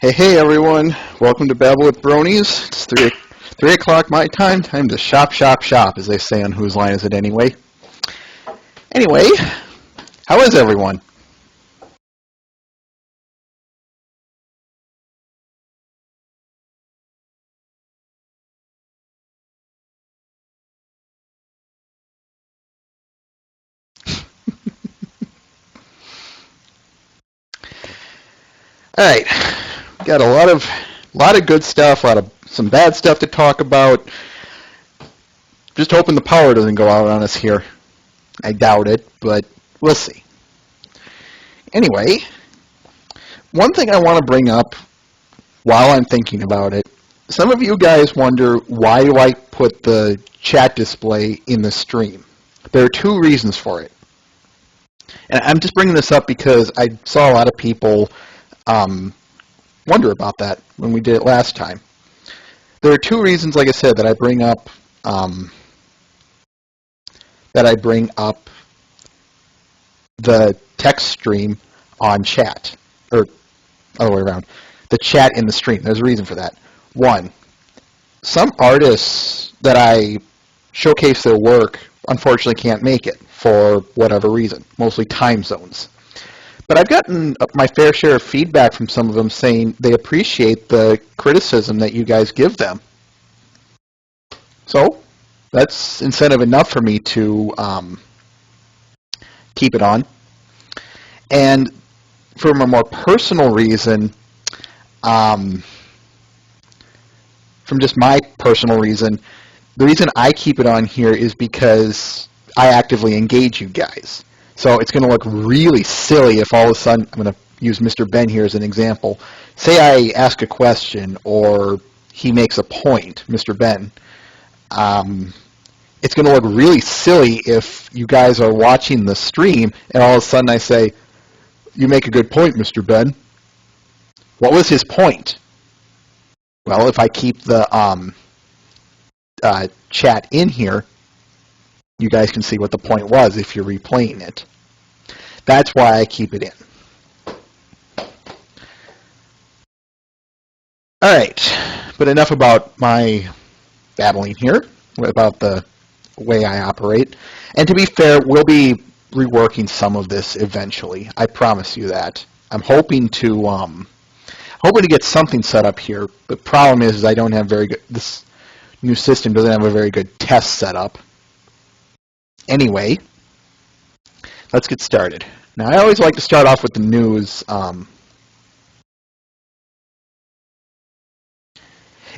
Hey everyone, welcome to Babble with Bronies. It's 3 o'clock my time to shop, shop, shop, as they say on Whose Line Is It Anyway? Anyway, how is everyone? Alright, got a lot of good stuff, some bad stuff to talk about. Just hoping the power doesn't go out on us here. I doubt it, but we'll see. Anyway, one thing I want to bring up while I'm thinking about it, some of you guys wonder, why do I put the chat display in the stream? There are two reasons for it. And I'm just bringing this up because I saw a lot of people wonder about that when we did it last time. There are two reasons, like I said, that I bring up the text stream on chat, or other way around, the chat in the stream. There's a reason for that. One, some artists that I showcase their work unfortunately can't make it for whatever reason, mostly time zones. But I've gotten my fair share of feedback from some of them saying they appreciate the criticism that you guys give them. So that's incentive enough for me to keep it on. And from a more personal reason, from just my personal reason, the reason I keep it on here is because I actively engage you guys. So it's going to look really silly if all of a sudden, I'm going to use Mr. Ben here as an example. Say I ask a question or he makes a point, Mr. Ben. It's going to look really silly if you guys are watching the stream and all of a sudden I say, "You make a good point, Mr. Ben." What was his point? Well, if I keep the chat in here, you guys can see what the point was if you're replaying it. That's why I keep it in. All right, but enough about my babbling here, about the way I operate. And to be fair, we'll be reworking some of this eventually. I promise you that. I'm hoping to get something set up here. The problem is I don't have very good. This new system doesn't have a very good test setup. Anyway, let's get started. Now, I always like to start off with the news.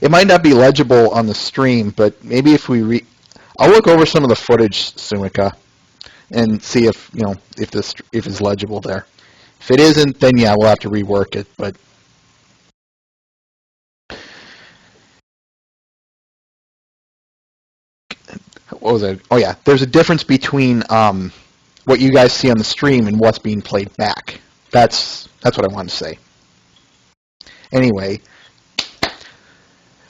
It might not be legible on the stream, but maybe if we I'll look over some of the footage, Sumika, and see if if it's legible there. If it isn't, then yeah, we'll have to rework it. But what was it? Oh yeah, there's a difference between what you guys see on the stream and what's being played back. That's what I wanted to say. Anyway,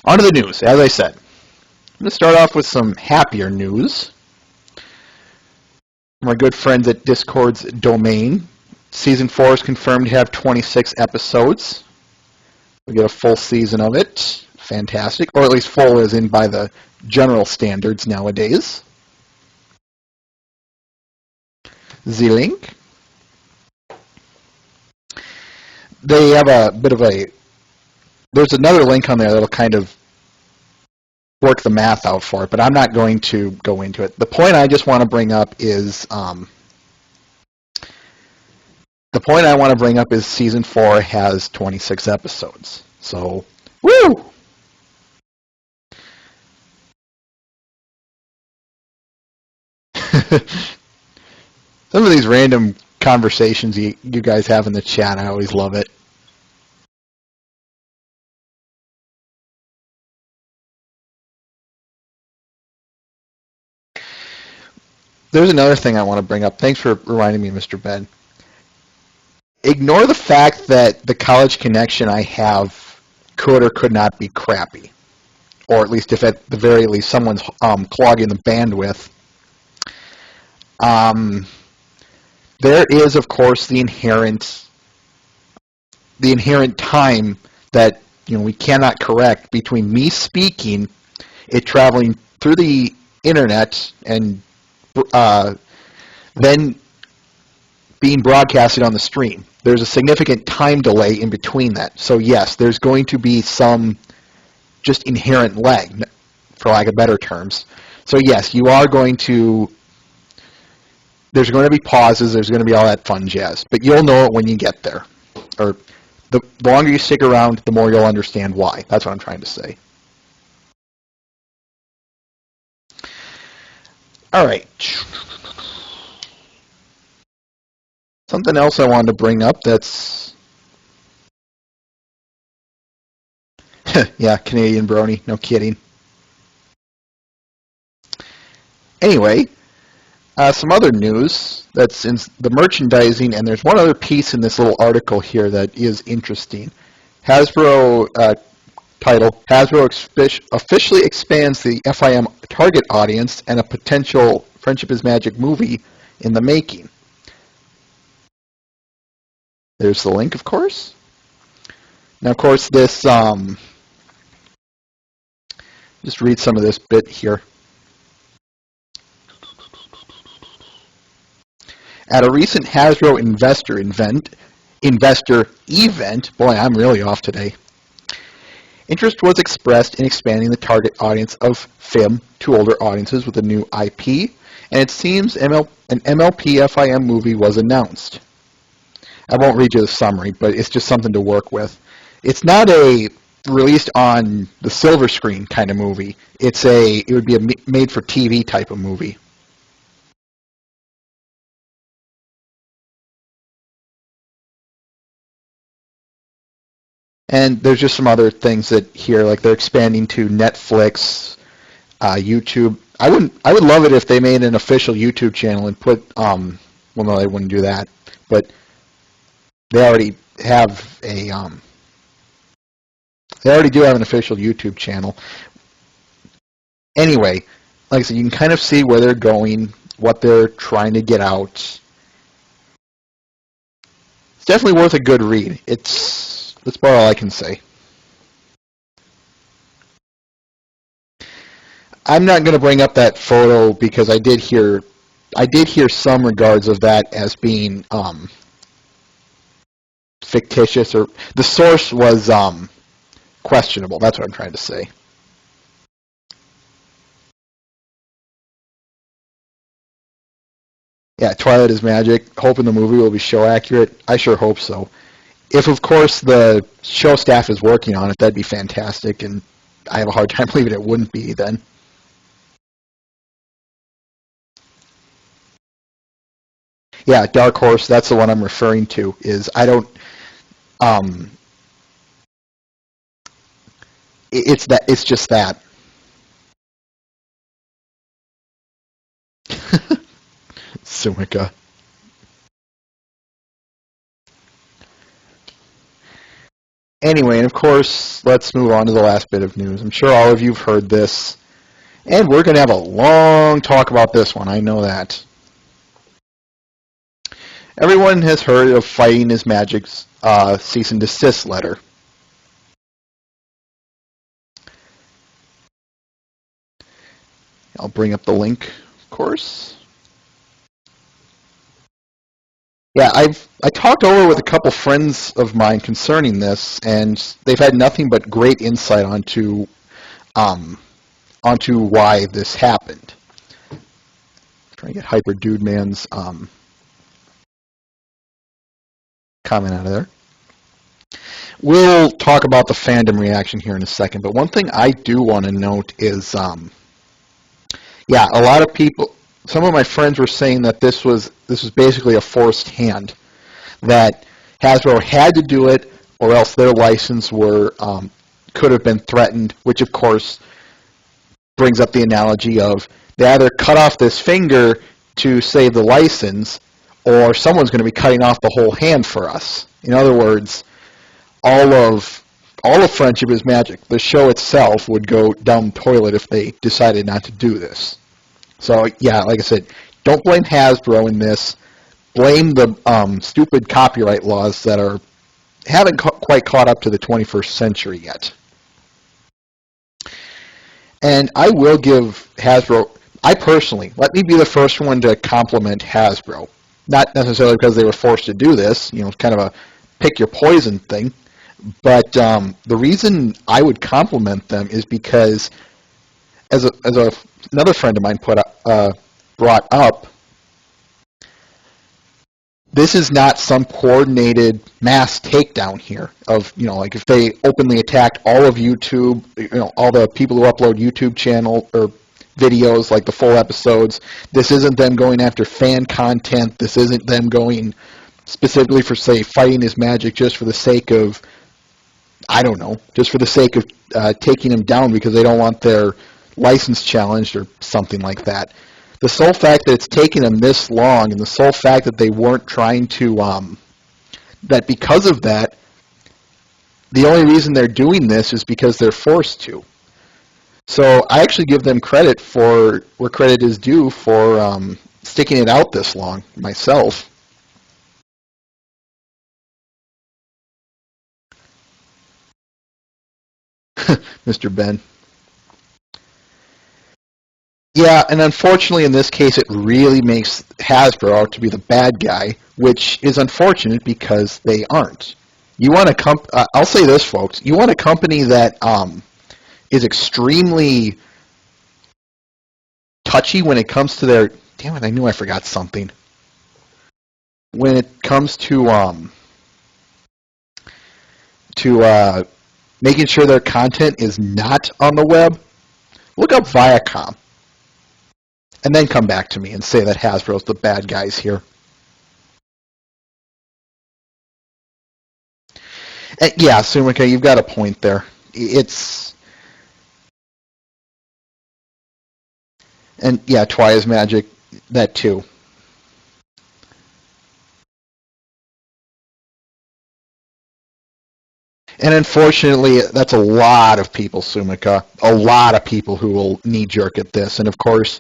on to the news. As I said, I'm going to start off with some happier news. My good friends at Discord's domain. Season 4 is confirmed to have 26 episodes. We get a full season of it. Fantastic. Or at least full as in by the general standards nowadays. Z-Link. They have a bit of a... There's another link on there that'll kind of work the math out for it, but I'm not going to go into it. The point I just want to bring up is... the point I want to bring up is Season 4 has 26 episodes. So, woo! Some of these random conversations you guys have in the chat, I always love it. There's another thing I want to bring up. Thanks for reminding me, Mr. Ben. Ignore the fact that the college connection I have could or could not be crappy. Or at least if at the very least someone's clogging the bandwidth. There is, of course, the inherent time that we cannot correct between me speaking, it traveling through the internet, and then being broadcasted on the stream. There's a significant time delay in between that. So yes, there's going to be some just inherent lag, for lack of better terms. So yes, you are going to, there's going to be pauses, there's going to be all that fun jazz, but you'll know it when you get there. Or the longer you stick around, the more you'll understand why. That's what I'm trying to say. All right. Something else I wanted to bring up that's, yeah, Canadian brony, no kidding. Anyway, some other news that's in the merchandising, and there's one other piece in this little article here that is interesting. Hasbro title, Hasbro officially expands the FIM target audience and a potential Friendship is Magic movie in the making. There's the link, of course. Now, of course, this, just read some of this bit here. At a recent Hasbro investor event, boy, I'm really off today, interest was expressed in expanding the target audience of FIM to older audiences with a new IP, and it seems an MLP FIM movie was announced. I won't read you the summary, but it's just something to work with. It's not a released on the silver screen kind of movie. It would be a made-for-TV type of movie. And there's just some other things that here, like they're expanding to Netflix, YouTube. I would love it if they made an official YouTube channel and put, well, no, they wouldn't do that, but they already have a, they already do have an official YouTube channel. Anyway, like I said, you can kind of see where they're going, what they're trying to get out. It's definitely worth a good read. That's about all I can say. I'm not going to bring up that photo because I did hear some regards of that as being fictitious, or the source was questionable. That's what I'm trying to say. Yeah, Twilight is Magic. Hoping the movie will be show accurate. I sure hope so. If, of course, the show staff is working on it, that'd be fantastic, and I have a hard time believing it wouldn't be then. Yeah, Dark Horse, that's the one I'm referring to, it's just that. Sumika. Anyway, and of course, let's move on to the last bit of news. I'm sure all of you have heard this, and we're going to have a long talk about this one, I know that. Everyone has heard of Fighting is Magic's cease and desist letter. I'll bring up the link, of course. Yeah, I talked over with a couple friends of mine concerning this, and they've had nothing but great insight onto why this happened. Trying to get Hyper Dude Man's comment out of there. We'll talk about the fandom reaction here in a second, but one thing I do want to note is, yeah, a lot of people, some of my friends were saying that this was basically a forced hand, that Hasbro had to do it, or else their license could have been threatened, which of course brings up the analogy of they either cut off this finger to save the license, or someone's going to be cutting off the whole hand for us. In other words, all of Friendship is Magic, the show itself, would go down the toilet if they decided not to do this. So yeah, like I said, don't blame Hasbro in this. Blame the stupid copyright laws that are haven't quite caught up to the 21st century yet. And I will give Hasbro, I personally, let me be the first one to compliment Hasbro. Not necessarily because they were forced to do this, kind of a pick your poison thing, but the reason I would compliment them is because, another friend of mine brought up, this is not some coordinated mass takedown here of, like if they openly attacked all of YouTube, all the people who upload YouTube channel or videos, like the full episodes. This isn't them going after fan content. This isn't them going specifically for, say, fighting is magic just for the sake of, I don't know, just for the sake of taking them down because they don't want their license challenged or something like that. The sole fact that it's taken them this long, and the sole fact that they weren't trying to, that because of that, the only reason they're doing this is because they're forced to. So I actually give them credit for where credit is due for sticking it out this long myself. Mr. Ben. Yeah, and unfortunately in this case it really makes Hasbro out to be the bad guy, which is unfortunate because they aren't. You want a I'll say this, folks. You want a company that is extremely touchy when it comes to their. Damn it! I knew I forgot something. When it comes to making sure their content is not on the web, look up Viacom, and then come back to me and say that Hasbro's the bad guys here. Yeah, Sumika, you've got a point there. And yeah, Twi's Magic, that too. And unfortunately, that's a lot of people, Sumika. A lot of people who will knee-jerk at this. And of course,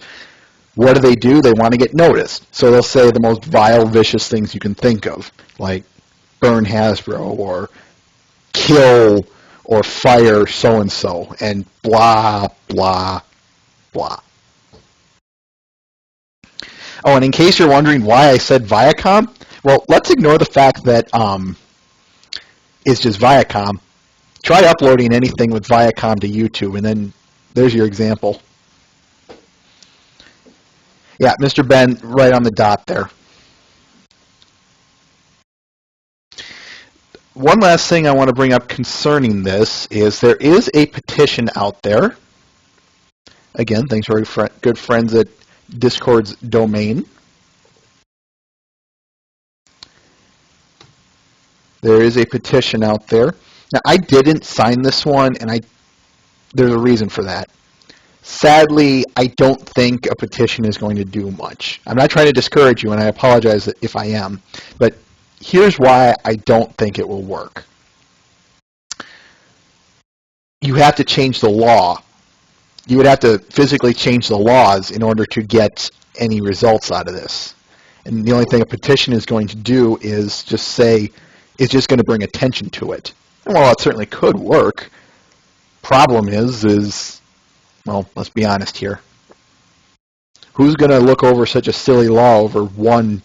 what do? They want to get noticed. So they'll say the most vile, vicious things you can think of, like burn Hasbro or kill or fire so-and-so, and blah, blah, blah. Oh, and in case you're wondering why I said Viacom, well, let's ignore the fact that it's just Viacom. Try uploading anything with Viacom to YouTube, and then there's your example. Yeah, Mr. Ben, right on the dot there. One last thing I want to bring up concerning this is there is a petition out there. Again, thanks to our good friends at Discord's domain. There is a petition out there. Now, I didn't sign this one, and there's a reason for that. Sadly, I don't think a petition is going to do much. I'm not trying to discourage you, and I apologize if I am, but here's why I don't think it will work. You have to change the law. You would have to physically change the laws in order to get any results out of this. And the only thing a petition is going to do is just say, it's just going to bring attention to it. And while it certainly could work, problem is, well, let's be honest here. Who's going to look over such a silly law over one,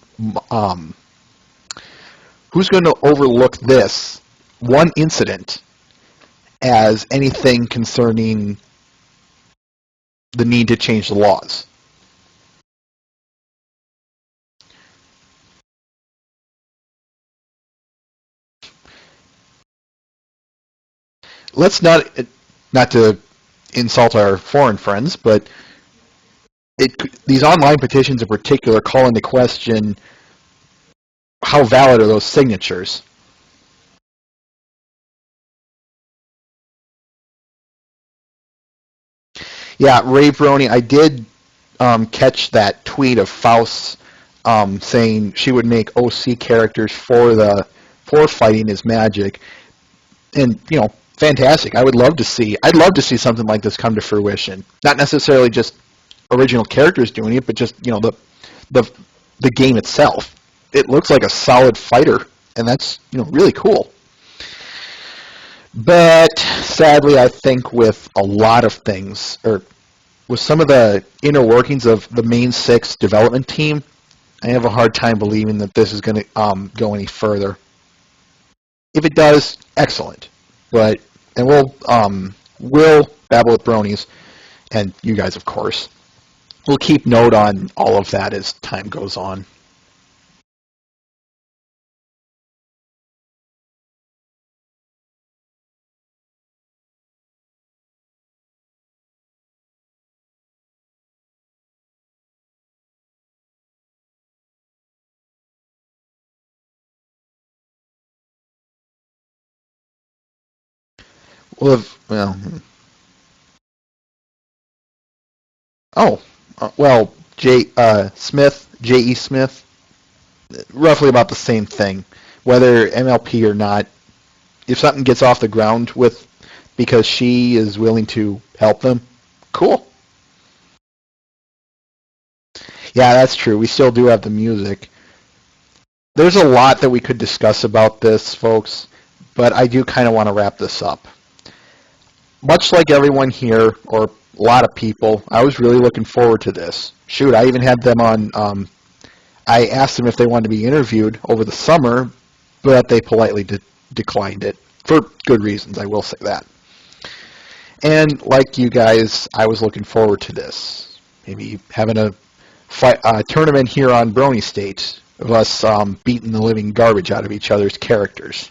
who's going to overlook this one incident as anything concerning the need to change the laws? Let's not to insult our foreign friends, but these online petitions in particular call into question how valid are those signatures. Yeah, Ray Brony, I did catch that tweet of Faust saying she would make OC characters for fighting is magic, and fantastic. I'd love to see something like this come to fruition. Not necessarily just original characters doing it, but just the game itself. It looks like a solid fighter, and that's really cool. But sadly, I think with a lot of things, or with some of the inner workings of the main six development team, I have a hard time believing that this is going to go any further. If it does, excellent. But and we'll babble with bronies, and you guys, of course. We'll keep note on all of that as time goes on. Well, oh, well, J.E. Smith, roughly about the same thing. Whether MLP or not, if something gets off the ground with because she is willing to help them, cool. Yeah, that's true. We still do have the music. There's a lot that we could discuss about this, folks, but I do kind of want to wrap this up. Much like everyone here, or a lot of people, I was really looking forward to this. Shoot, I even had them on. I asked them if they wanted to be interviewed over the summer, but they politely declined it for good reasons. I will say that. And like you guys, I was looking forward to this. Maybe having a tournament here on Brony State of us beating the living garbage out of each other's characters.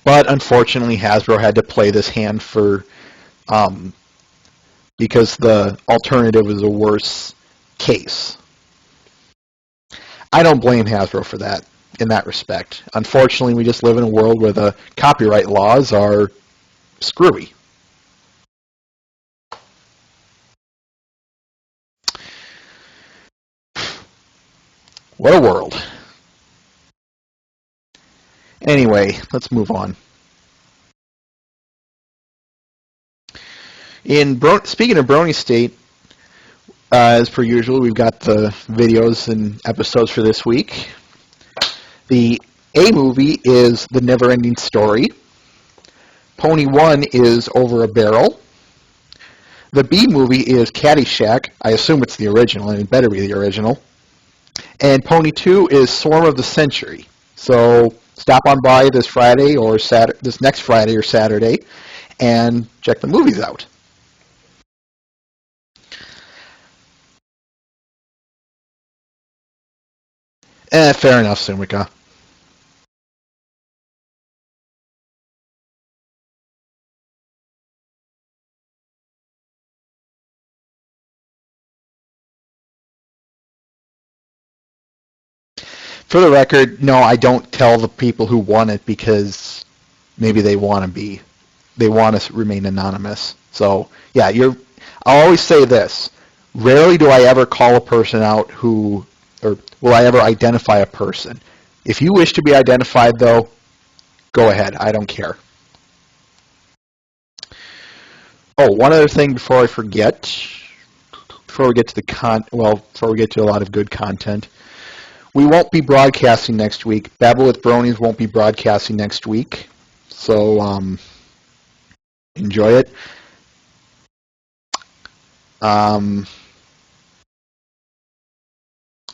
But unfortunately, Hasbro had to play this hand for because the alternative was a worse case. I don't blame Hasbro for that in that respect. Unfortunately, we just live in a world where the copyright laws are screwy. What a world. Anyway, let's move on. Speaking of Brony State, as per usual, we've got the videos and episodes for this week. The A movie is The Never-Ending Story. Pony 1 is Over a Barrel. The B movie is Caddyshack. I assume it's the original, and it better be the original. And Pony 2 is Swarm of the Century. So stop on by this Friday or this next Friday or Saturday and check the movies out. Fair enough, Sumika. For the record, no, I don't tell the people who won it because maybe they want to remain anonymous. So yeah, I'll always say this. Rarely do I ever call a person out or will I ever identify a person. If you wish to be identified, though, go ahead. I don't care. Oh, one other thing before I forget, before we get to before we get to a lot of good content, we won't be broadcasting next week. Babble with Bronies won't be broadcasting next week, so enjoy it.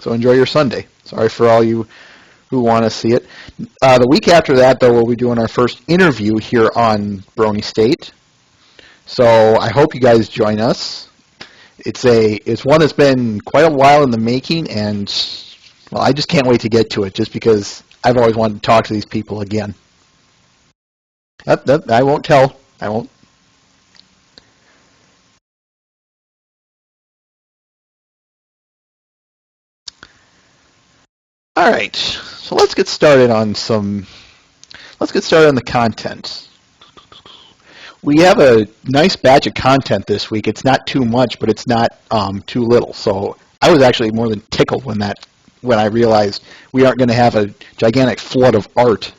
So enjoy your Sunday. Sorry for all you who want to see it. The week after that, though, we'll be doing our first interview here on Brony State. So I hope you guys join us. It's one that's been quite a while in the making, and well, I just can't wait to get to it, just because I've always wanted to talk to these people again. I won't tell. I won't. All right, so let's get started on the content. We have a nice batch of content this week. It's not too much, but it's not too little. So I was actually more than tickled when I realized we aren't going to have a gigantic flood of art.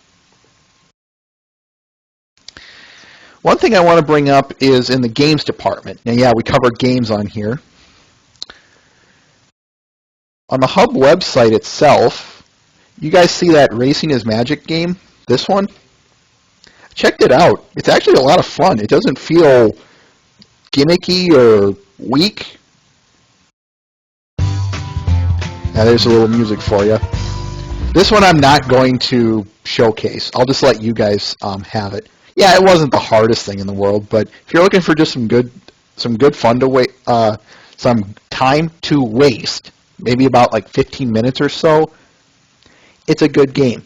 One thing I want to bring up is in the games department. Now, yeah, we cover games on here. On the Hub website itself, you guys see that Racing is Magic game? This one? check it out. It's actually a lot of fun. It doesn't feel gimmicky or weak. Now there's a little music for you. This one I'm not going to showcase. I'll just let you guys have it. Yeah, it wasn't the hardest thing in the world, but if you're looking for just some good fun to wait, some time to waste, maybe about like 15 minutes or so, it's a good game.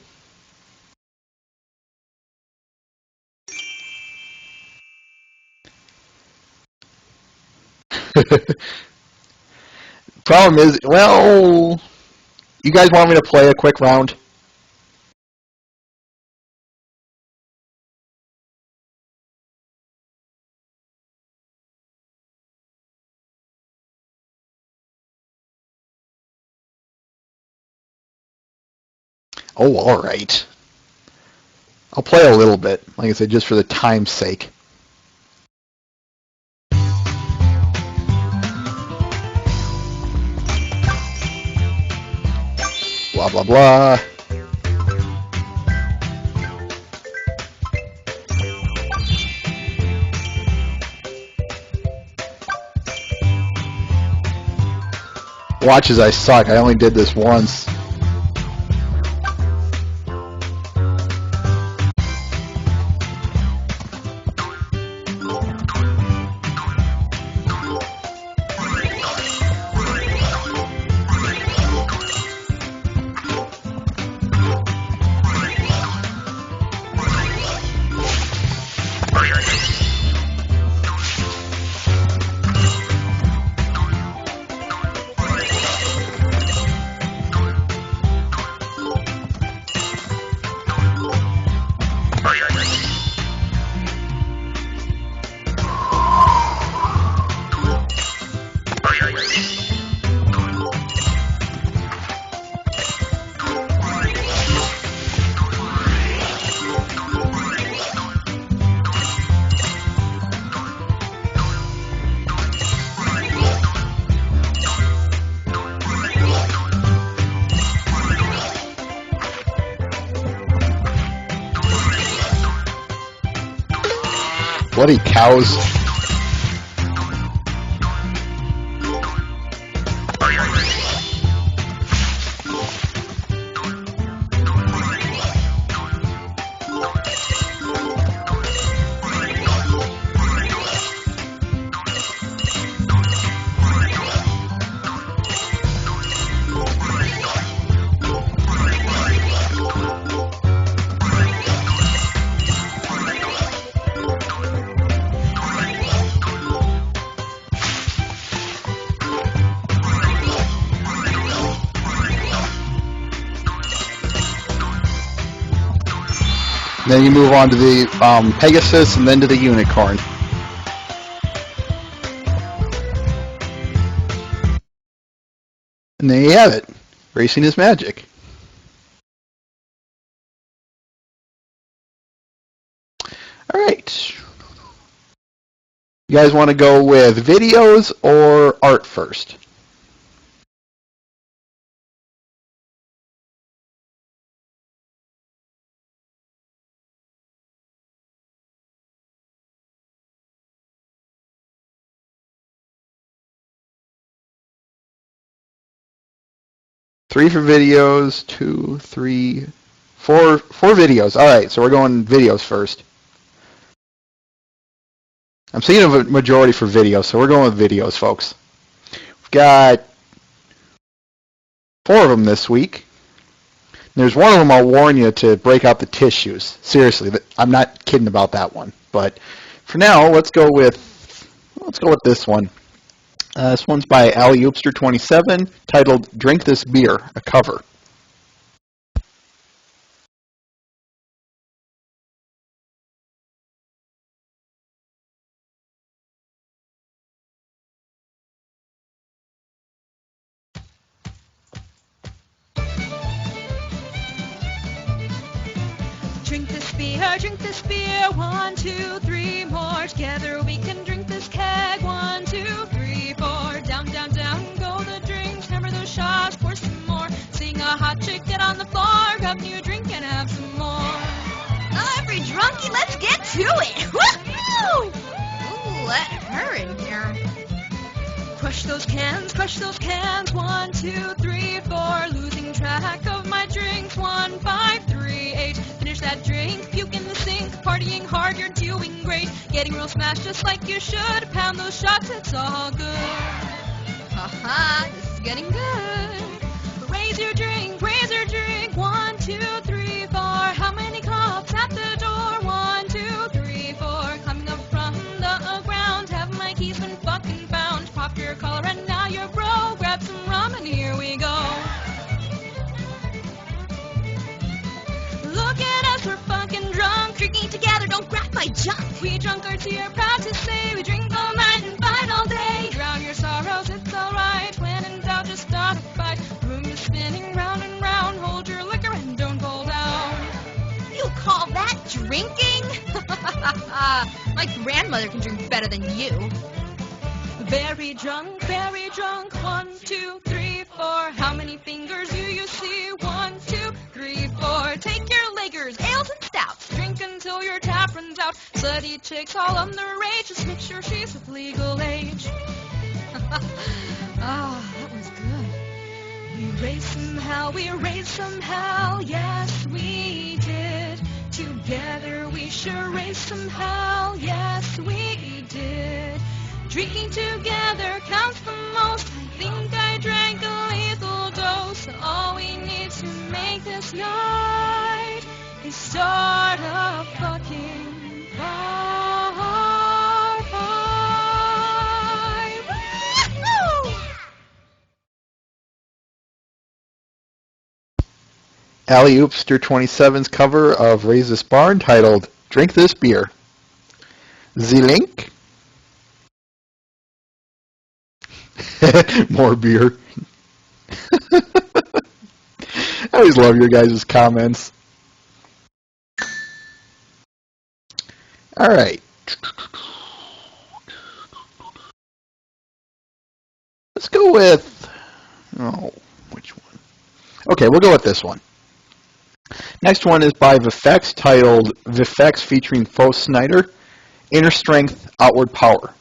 Problem is, well, you guys want me to play a quick round? Oh, all right. I'll play a little bit, like I said, just for the time's sake. Blah, blah, blah. Watch as I suck. I only did this once. Bloody cows. Then you move on to the Pegasus and then to the Unicorn. And there you have it. Racing is magic. All right. You guys want to go with videos or art first? Three for videos, 2, 3, 4 videos. All right, so we're going videos first. I'm seeing a majority for videos, so we're going with videos, folks. We've got 4 of them this week. There's one of them I'll warn you to break out the tissues. Seriously, I'm not kidding about that one. But for now, let's go with this one. This one's by Ali Oopster 27, titled "Drink This Beer," a cover. Drink this beer, 1, 2, 3 more. Together we can drink this keg, 1, 2, 3, 4. Down, down, down go the drinks. Hammer those shots, pour some more. Sing a hot chick, get on the floor. Grab a new drink and have some more. Not every drunk Ricky, let's get to it. Woo! Ooh, let her in here. Crush those cans, 1, 2, 3, 4. Losing track of my drinks, 1, 5, 3, 8. Finish that drink, puke in the sink. Partying hard, you're doing great. Getting real smashed just like you should. Pound those shots, it's all good. Haha, this is getting good. Raise your drink, 1, 2, 3, 4. How many cops at the door? 1, 2, 3, 4. Coming up from the ground, have my keys been fucking found? Pop your collar and now you're bro. Grab some rum and here we go. Look at us, we're fucking drunk. Drinking together, don't grab my junk. We drunk our tea, are proud to say. We drink all night and fight all day. Drown your sorrows, it's alright. When in doubt, just start a fight. Room is spinning round and round. Hold your liquor and don't go down. You call that drinking? My grandmother can drink better than you. Very drunk, 1, 2, 3, 4. How many fingers do you see? 1, 2, 3, 4. Take your Lakers, ales and stouts. Drink until your tap runs out. Slutty chicks all underage. Just make sure she's of legal age. Ah, that was good. We raised somehow. Yes, we did. Together we sure raised somehow. Yes, we did. Drinking together counts the most. I think I drank a lethal dose. All we need to make this night is start a fucking bar fight. Woo! Alley Oopster 27's cover of Raise This Bar entitled Drink This Beer. The link? More beer. I always love your guys' comments. All right. Let's go with, which one? Okay, we'll go with this one. Next one is by Vifex, titled Vifex featuring Faux Snyder, Inner Strength, Outward Power.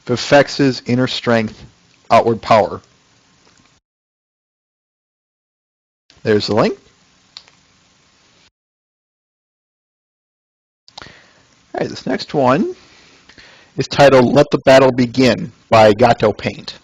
Vivex's inner strength, outward power. There's the link. All right, this next one is titled Let the Battle Begin by Gato Paint.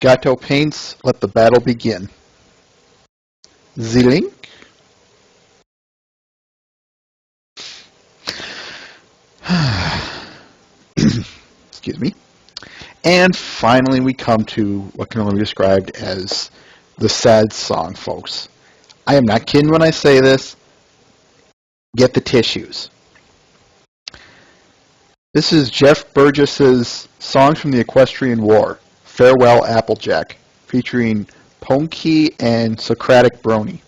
Gato paints Let the Battle Begin. The link. Excuse me. And finally, we come to what can only be described as the sad song, folks. I am not kidding when I say this. Get the tissues. This is Jeff Burgess's Songs from the Equestrian War, Farewell Applejack, featuring Ponky and Socratic Brony.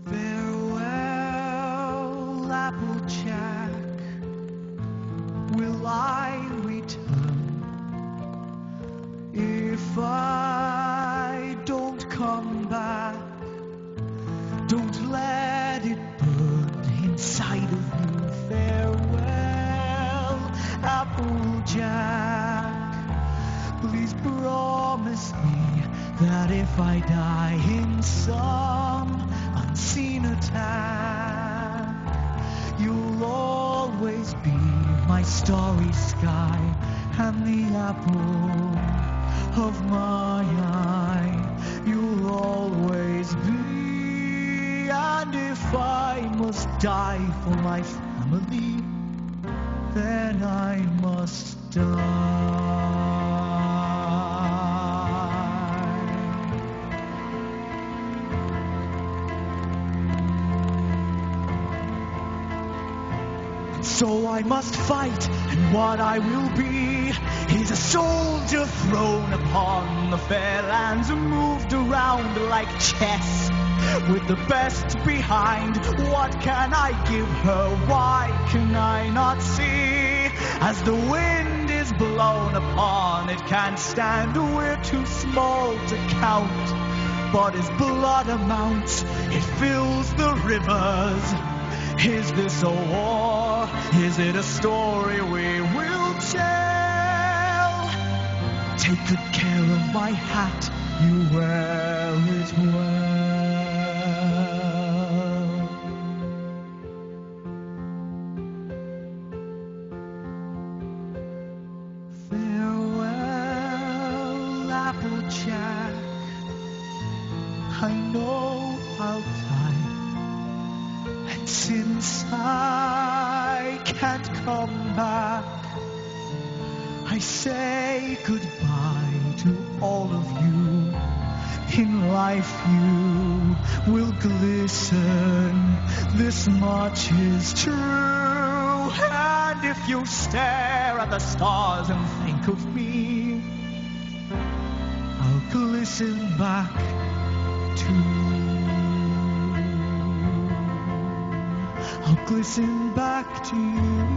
Farewell, Applejack, will I return? If I don't come back, don't let it burn inside of you. Farewell, Applejack, please promise me that if I die in some unseen attack, you'll always be my starry sky and the apple of my eye. You'll always be, and if I must die for my family, then I must die. So I must fight, and what I will be is a soldier thrown upon the fair lands and moved around like chess, with the best behind. What can I give her? Why can I not see? As the wind is blown upon, it can't stand. We're too small to count, but as blood amounts, it fills the rivers. Is this a war? Is it a story we will tell? Take good care of my hat, you wear it well. Farewell, Applejack, I know I'll die. And since I can't come back, I say goodbye to all of you. In life you will glisten, this much is true. And if you stare at the stars and think of me, I'll glisten back too. I'll glisten back to you.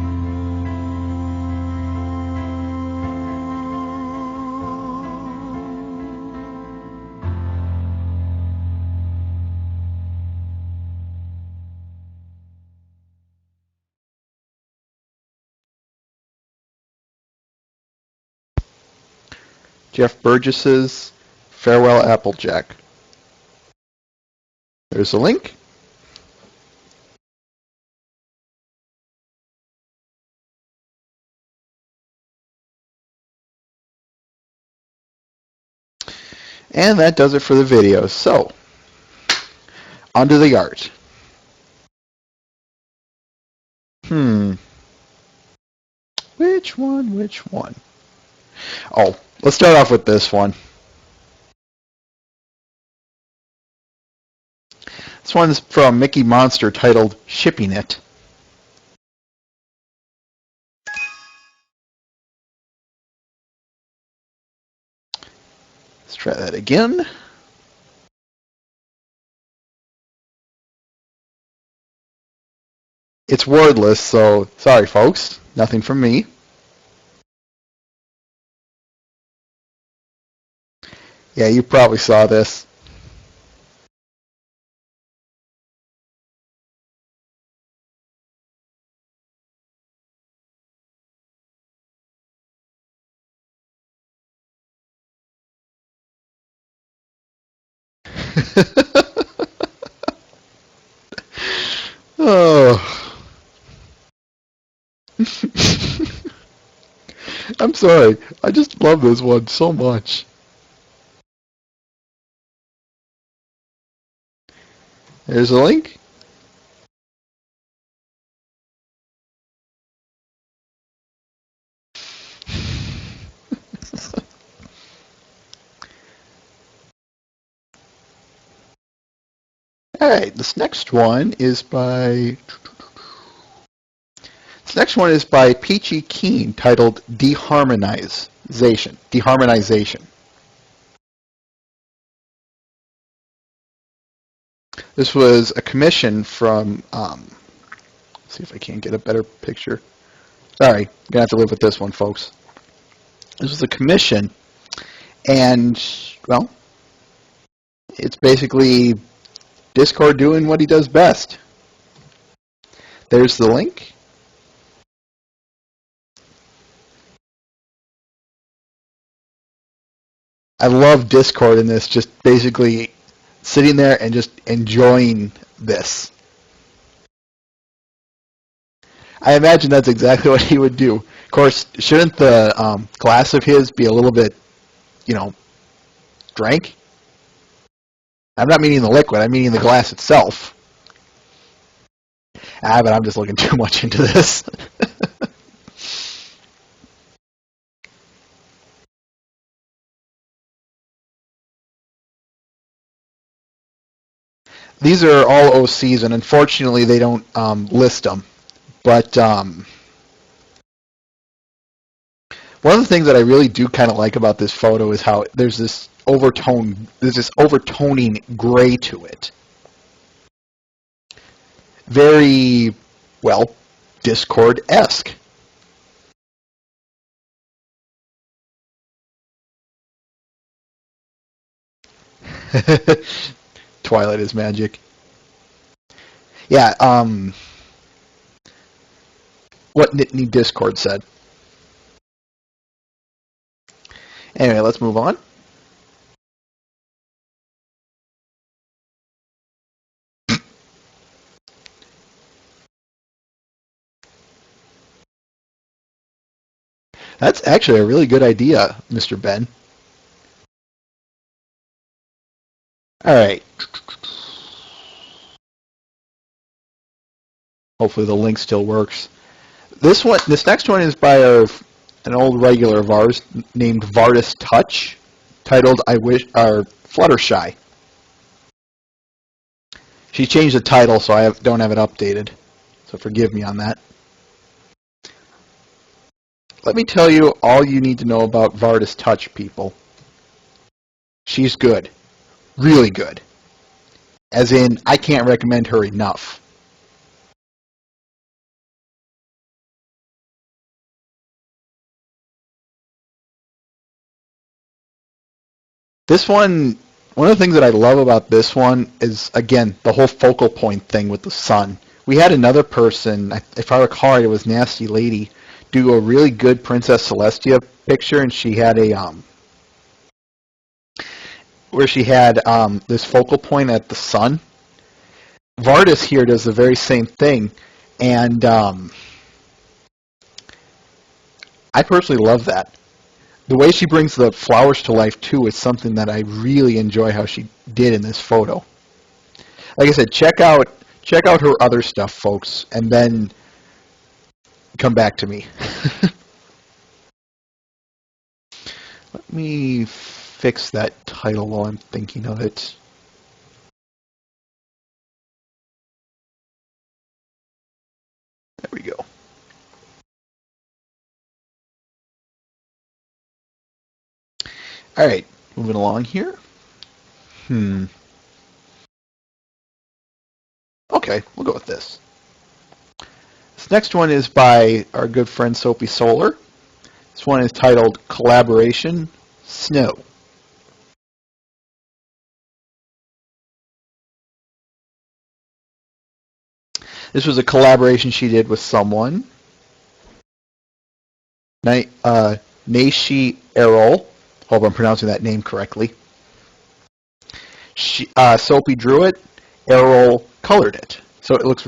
Jeff Burgess's Farewell Applejack. There's a link. And that does it for the video. So, onto the art. Which one? Oh, let's start off with this one. This one's from Mickey Monster titled Shipping It. Let's try that again. It's wordless, so sorry folks, nothing from me. Yeah, you probably saw this. Oh. I'm sorry. I just love this one so much. There's a link. All right, this next one is by Peachy Keen, titled Deharmonization. Deharmonization. This was a commission from. See if I can't get a better picture. Sorry, gonna have to live with this one, folks. This was a commission, and well, it's basically Discord doing what he does best. There's the link. I love Discord in this, just basically sitting there and just enjoying this. I imagine that's exactly what he would do. Of course, shouldn't the glass of his be a little bit, drank? I'm not meaning the liquid, I'm meaning the glass itself. But I'm just looking too much into this. These are all OCs, and unfortunately they don't list them. But one of the things that I really do kind of like about this photo is how there's this overtoning gray to it. Very, well, Discord-esque. Twilight is magic. Yeah, what Nittany Discord said. Anyway, let's move on. That's actually a really good idea, Mr. Ben. All right. Hopefully the link still works. This next one is by an old regular of ours named Vardis Touch, titled Fluttershy. She changed the title, so I don't have it updated. So forgive me on that. Let me tell you all you need to know about Vardis Touch, people. She's good. Really good. As in, I can't recommend her enough. This one of the things that I love about this one is, again, the whole focal point thing with the sun. We had another person, if I recall it was Nasty Lady, do a really good Princess Celestia picture, and she had where she had this focal point at the sun. Vardis here does the very same thing, and I personally love that. The way she brings the flowers to life, too, is something that I really enjoy how she did in this photo. Like I said, check out her other stuff, folks, and then come back to me. Let me fix that title while I'm thinking of it. There we go. All right, moving along here. Okay, we'll go with this. This next one is by our good friend Soapy Solar. This one is titled Collaboration Snow. This was a collaboration she did with someone. Naishi Errol. Hope I'm pronouncing that name correctly. Soapy drew it. Errol colored it. So it looks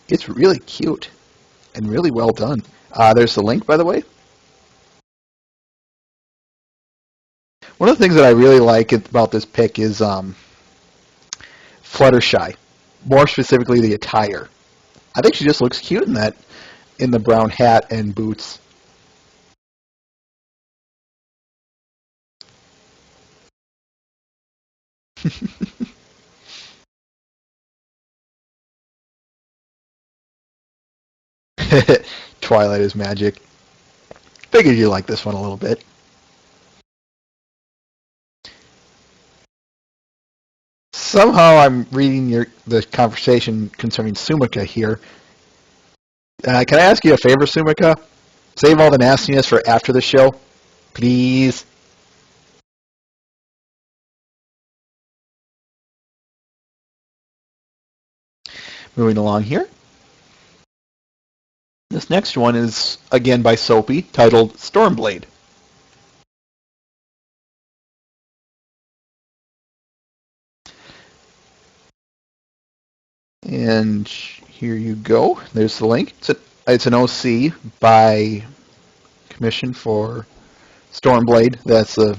it's really cute and really well done. There's the link, by the way. One of the things that I really like about this pick is Fluttershy, more specifically the attire. I think she just looks cute in that, in the brown hat and boots. Twilight is magic. Figured you like this one a little bit. Somehow I'm reading the conversation concerning Sumika here. Can I ask you a favor, Sumika? Save all the nastiness for after the show, please. Moving along here. This next one is, again, by Soapy, titled Stormblade. And here you go. There's the link. It's an OC by Commission for Stormblade. That's the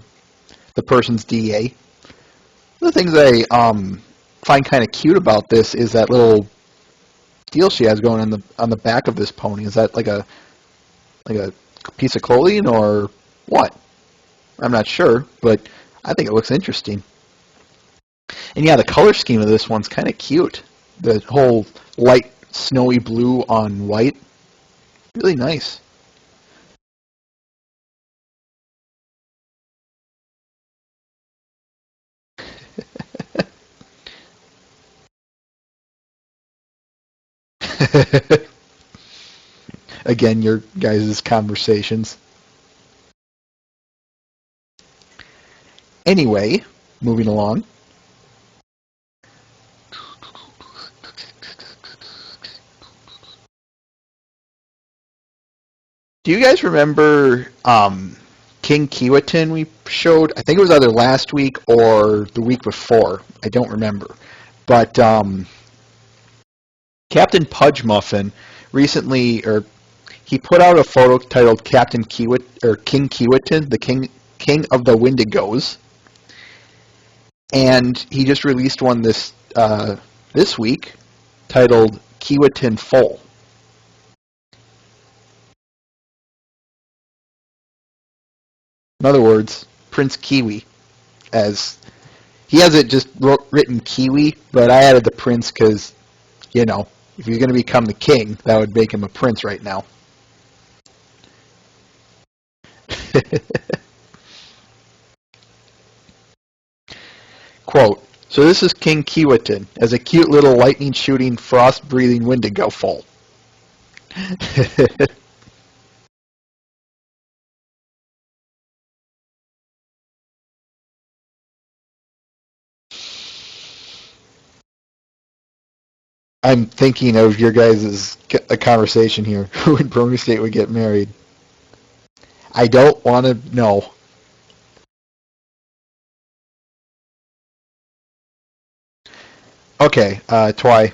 person's DA. The things I find kind of cute about this is that little deal she has going on the back of this pony. Is that like a piece of clothing or what? I'm not sure, but I think it looks interesting. And yeah, the color scheme of this one's kind of cute. The whole light snowy blue on white, really nice. Again, your guys' conversations. Anyway, moving along. Do you guys remember King Kiwatin we showed? I think it was either last week or the week before. I don't remember. But Captain Pudge Muffin recently, or he put out a photo titled Captain Kiwit, or King Kiwatin, the King of the Wendigos, and he just released one this week titled Kiwatin Full. In other words, Prince Kiwi, as he has it just written Kiwi, but I added the Prince because, you know, if he's going to become the king, that would make him a prince right now. Quote, so this is King Kiwatin as a cute little lightning-shooting, frost-breathing Wendigo foal. I'm thinking of your guys' conversation here. Who in Brony State would get married? I don't want to know. Okay, Twy.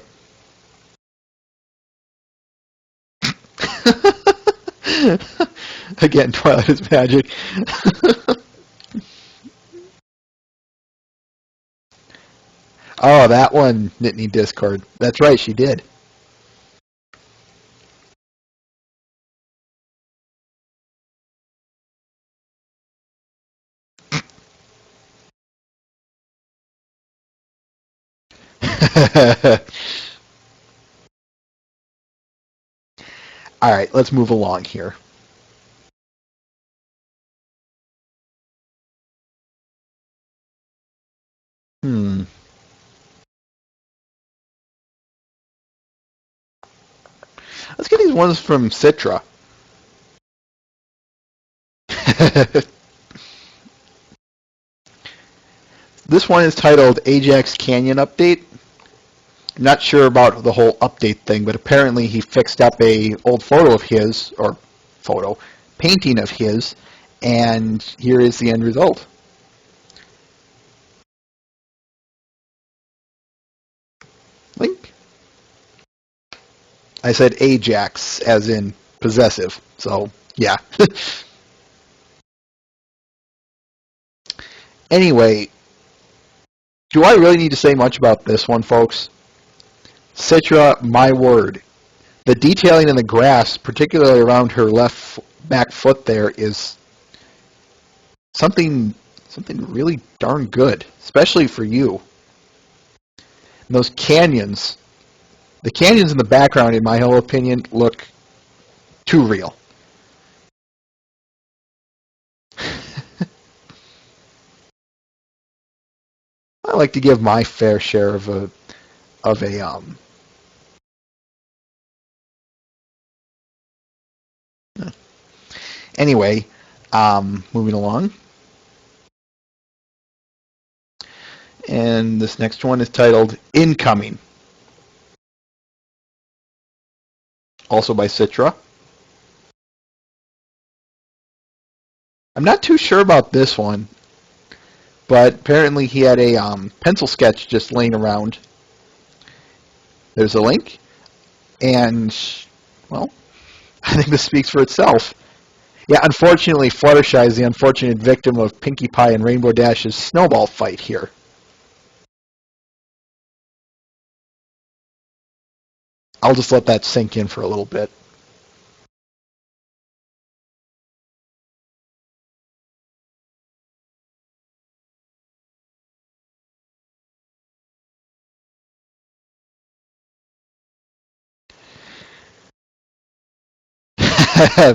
Again, Twilight is magic. Oh, that one didn't need Discord. That's right, she did. All right, let's move along here. Let's get these ones from Citra. This one is titled Ajax Canyon Update. I'm not sure about the whole update thing, but apparently he fixed up a old photo of his, or painting of his, and here is the end result. Link. I said Ajax, as in possessive, so yeah. Anyway, do I really need to say much about this one, folks? Citra, my word. The detailing in the grass, particularly around her left back foot there, is something really darn good, especially for you. And those canyons, the canyons in the background, in my whole opinion, look too real. I like to give my fair share of a anyway, moving along. And this next one is titled Incoming, also by Citra. I'm not too sure about this one, but apparently he had a pencil sketch just laying around. There's a link, and, well, I think this speaks for itself. Yeah, unfortunately, Fluttershy is the unfortunate victim of Pinkie Pie and Rainbow Dash's snowball fight here. I'll just let that sink in for a little bit.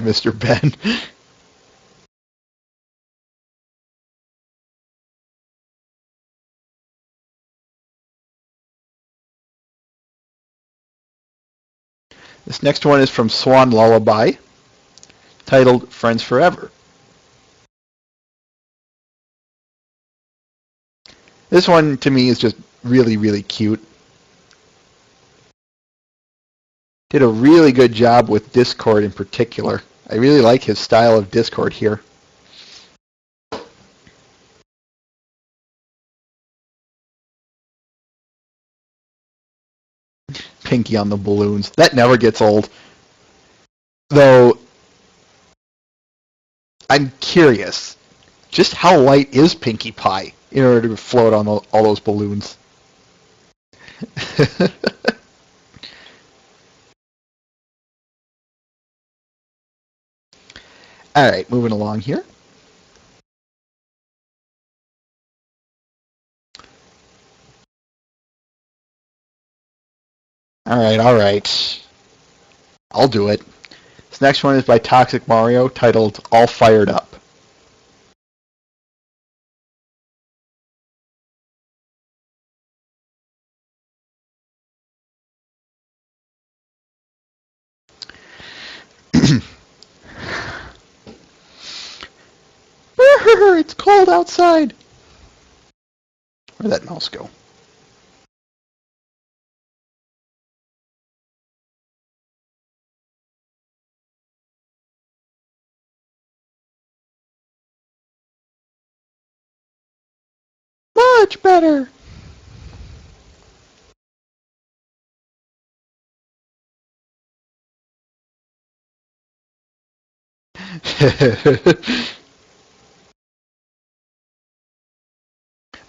Mr. Ben. This next one is from Swan Lullaby, titled Friends Forever. This one, to me, is just really, really cute. Did a really good job with Discord in particular. I really like his style of Discord here. Pinky on the balloons. That never gets old. Though, I'm curious, just how light is Pinkie Pie in order to float on all those balloons? All right, moving along here. All right. I'll do it. This next one is by Toxic Mario, titled All Fired Up. It's cold outside. Where'd that mouse go? Much better.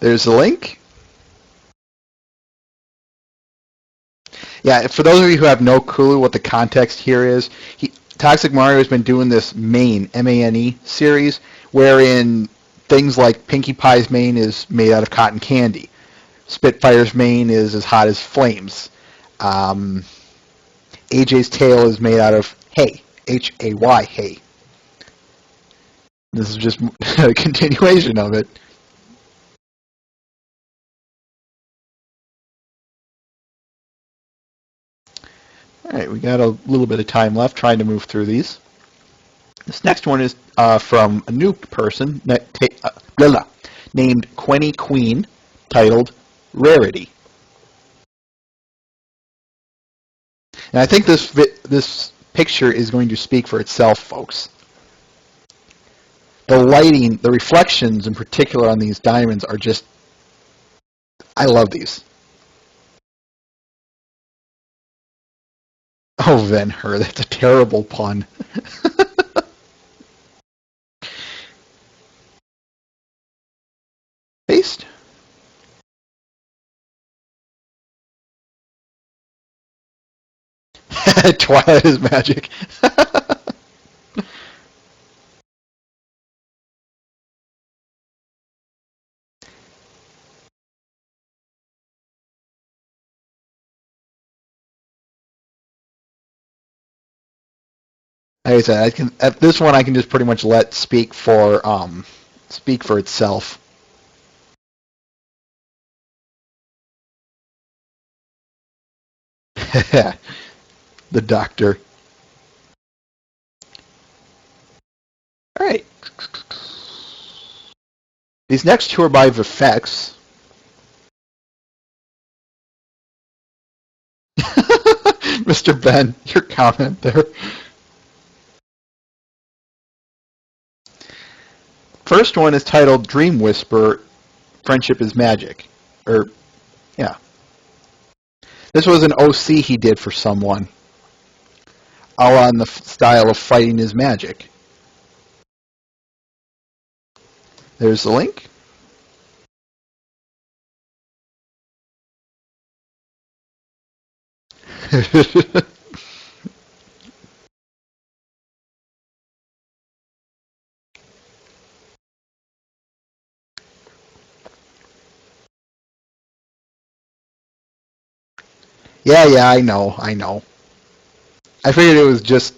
There's a link. Yeah, for those of you who have no clue what the context here is, Toxic Mario has been doing this Mane, M-A-N-E series, wherein things like Pinkie Pie's mane is made out of cotton candy. Spitfire's mane is as hot as flames. AJ's tail is made out of hay, H-A-Y, hay. This is just a continuation of it. All right, we got a little bit of time left trying to move through these. This next one is from a new person named Quenny Queen, titled Rarity. And I think this picture is going to speak for itself, folks. The lighting, the reflections in particular on these diamonds are just, I love these. Oh, Ben-Hur, that's a terrible pun. Paste. Twilight is magic. Like I said, I can at this one I can just pretty much let speak for itself. The Doctor. All right. These next two are by Vifex. Mr. Ben, your comment there. First one is titled Dream Whisper, Friendship is Magic. Or, yeah. This was an OC he did for someone. All on the style of Fighting is Magic. There's the link. Yeah, I know. I figured it was just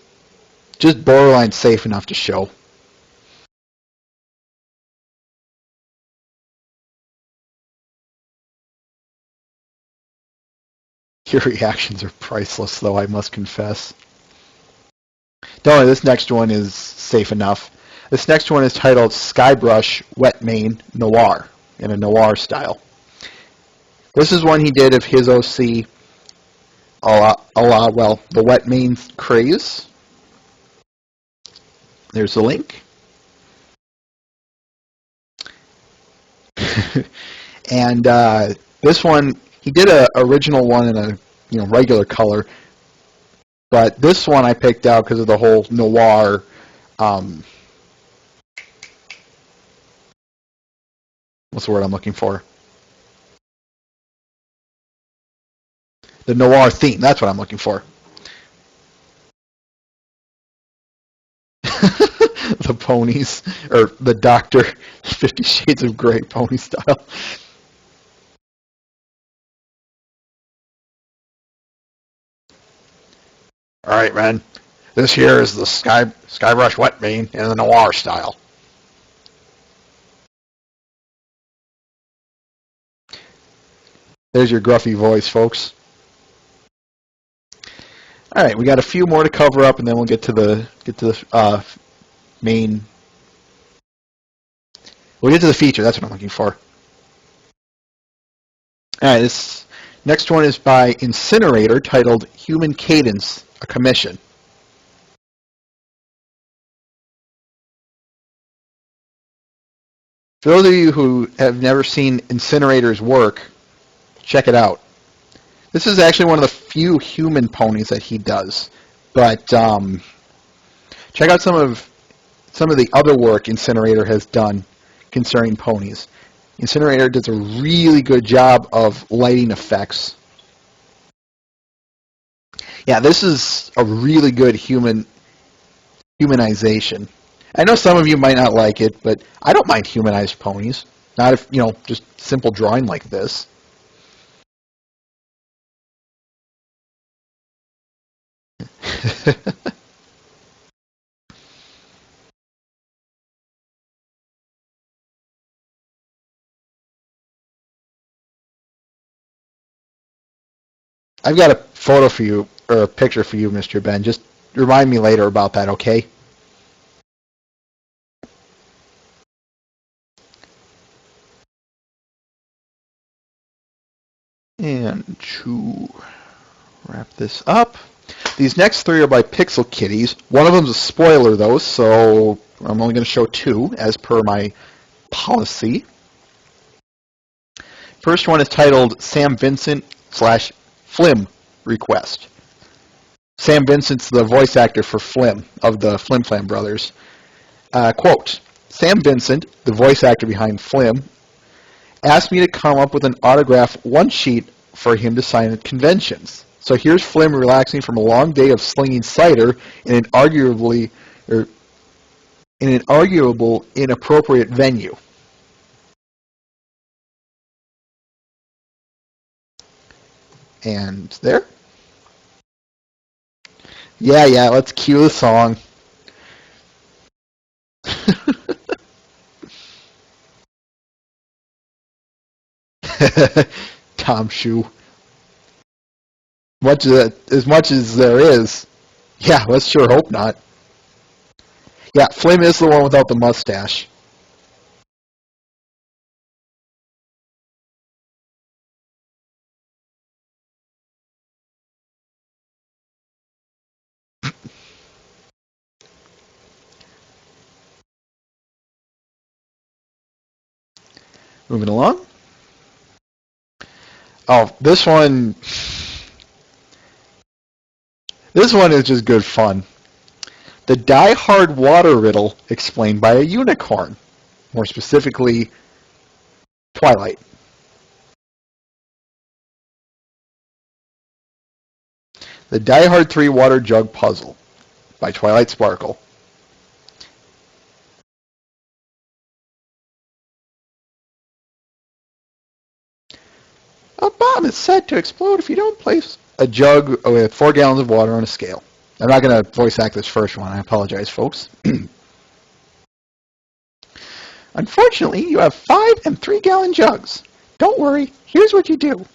borderline safe enough to show. Your reactions are priceless, though, I must confess. Don't worry, this next one is safe enough. This next one is titled Skybrush Wet Mane Noir, in a noir style. This is one he did of his OC, the Wet Mane craze. There's the link. And this one, he did a original one in a regular color, but this one I picked out because of the whole noir. What's the word I'm looking for? The noir theme. That's what I'm looking for. The ponies, or the Doctor, 50 Shades of Grey pony style. All right, man. This here is the Skybrush Wet Mane in the noir style. There's your gruffy voice, folks. All right, we got a few more to cover up, and then we'll get to the main. We'll get to the feature. That's what I'm looking for. All right, this next one is by Incinerator, titled Human Cadence, a Commission. For those of you who have never seen Incinerator's work, check it out. This is actually one of the few human ponies that he does, but check out some of the other work Incinerator has done concerning ponies. Incinerator does a really good job of lighting effects. Yeah, this is a really good humanization. I know some of you might not like it, but I don't mind humanized ponies. Not if, just simple drawing like this. I've got a photo for you, or a picture for you, Mr. Ben. Just remind me later about that, okay? And to wrap this up, these next three are by Pixel Kitties. One of them's a spoiler, though, so I'm only going to show two, as per my policy. First one is titled Sam Vincent / Flim Request. Sam Vincent's the voice actor for Flim, of the Flim Flam Brothers. Quote, Sam Vincent, the voice actor behind Flim, asked me to come up with an autograph one sheet for him to sign at conventions. So here's Flim relaxing from a long day of slinging cider in an arguable inappropriate venue. And there. Yeah, let's cue the song. Tom Shoe. As much as there is. Yeah, let's sure hope not. Yeah, Flim is the one without the mustache. Moving along. Oh, this one is just good fun. The Die Hard water riddle explained by a unicorn. More specifically, Twilight. The Die Hard 3 water jug puzzle by Twilight Sparkle. A bomb is said to explode if you don't place a jug with 4 gallons of water on a scale. I'm not going to voice act this first one. I apologize, folks. Unfortunately, you have 5 and 3 gallon jugs. Don't worry. Here's what you do.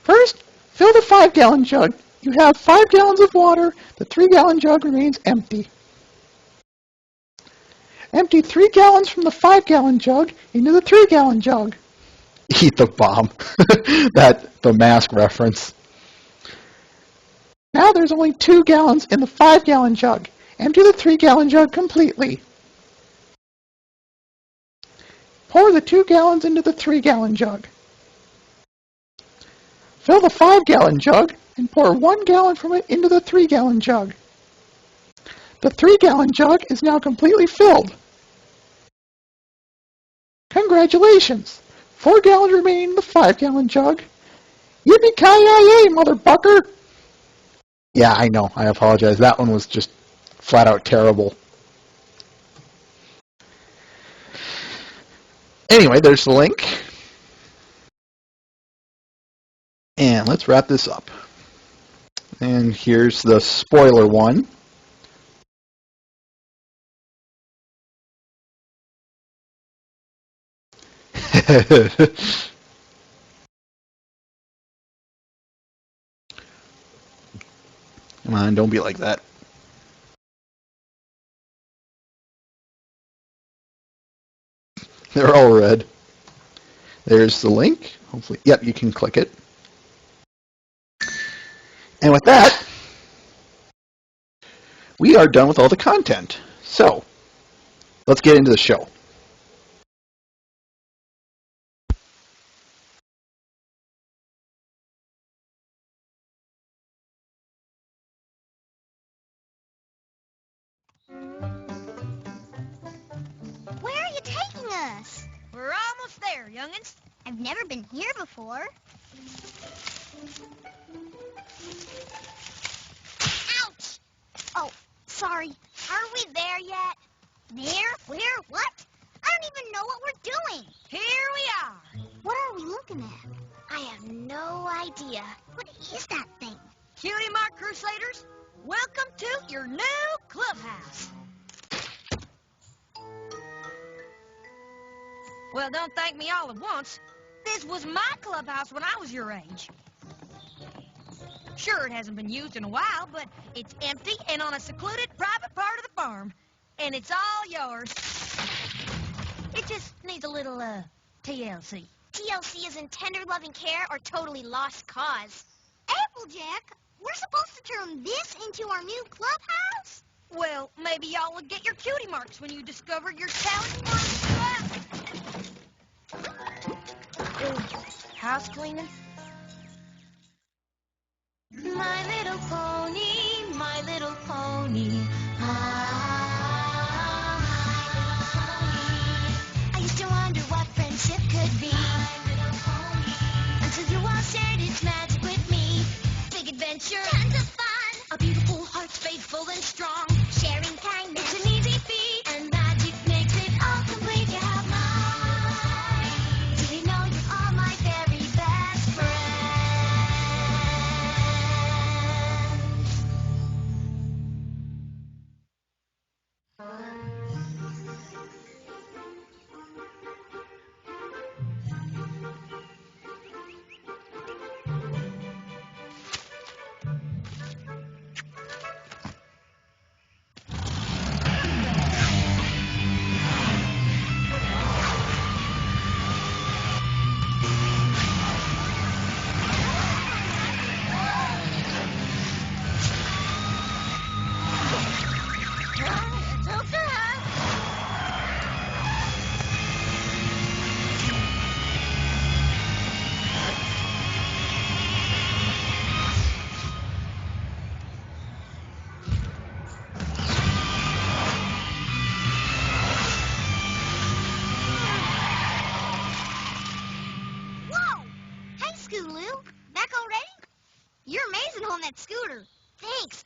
First, fill the 5 gallon jug. You have 5 gallons of water. The 3 gallon jug remains empty. Empty 3 gallons from the 5 gallon jug into the 3 gallon jug. Eat the bomb. The mask reference. Now there's only 2 gallons in the 5 gallon jug. Empty the 3 gallon jug completely. Pour the 2 gallons into the 3 gallon jug. Fill the 5 gallon jug and pour 1 gallon from it into the 3 gallon jug. The 3 gallon jug is now completely filled. Congratulations! 4 gallons remain in the 5 gallon jug. Yippee-ki-yay, motherfucker! Yeah, I know. I apologize. That one was just flat out terrible. Anyway, there's the link. And let's wrap this up. And here's the spoiler one. Come on, don't be like that. They're all red. There's the link. Hopefully, yep, you can click it. And with that, we are done with all the content. So, let's get into the show. Where are you taking us? We're almost there, young'uns. I've never been here before. Ouch! Oh, sorry. Are we there yet? There? Where? What? I don't even know what we're doing. Here we are. What are we looking at? I have no idea. What is that thing? Cutie Mark Crusaders, welcome to your new clubhouse. Well, don't thank me all at once. This was my clubhouse when I was your age. Sure, it hasn't been used in a while, but it's empty and on a secluded private part of the farm. And it's all yours. It just needs a little, TLC. TLC is in tender loving care or totally lost cause. Applejack, we're supposed to turn this into our new clubhouse? Well, maybe y'all will get your cutie marks when you discover your talent for house cleaning. My little pony, my little pony. Ah, my little pony. Scootaloo. Back already? You're amazing on that scooter. Thanks.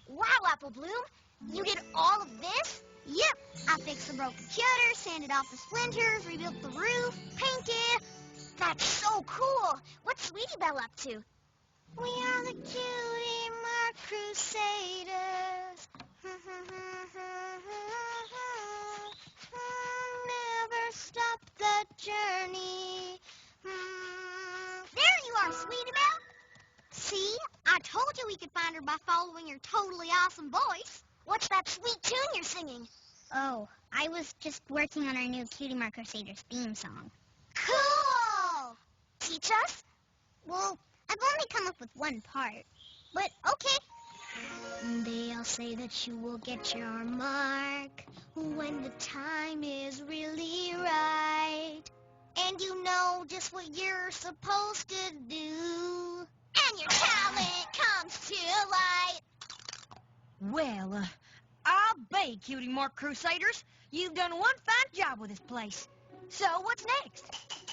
Wow, Apple Bloom. You did all of this? Yep. I fixed the broken shutter, sanded off the splinters, rebuilt the roof, painted. That's so cool. What's Sweetie Belle up to? We are the Cutie Mark Crusaders. Never stop the journey. There you are, Sweetie Belle. See? I told you we could find her by following your totally awesome voice. What's that sweet tune you're singing? Oh, I was just working on our new Cutie Mark Crusaders theme song. Cool! Teach us? Well, I've only come up with one part, but okay. They'll say that you will get your mark when the time is really right. And you know just what you're supposed to do. And your talent comes to light. Well, I'll bay, Cutie Mark Crusaders. You've done one fine job with this place. So, what's next?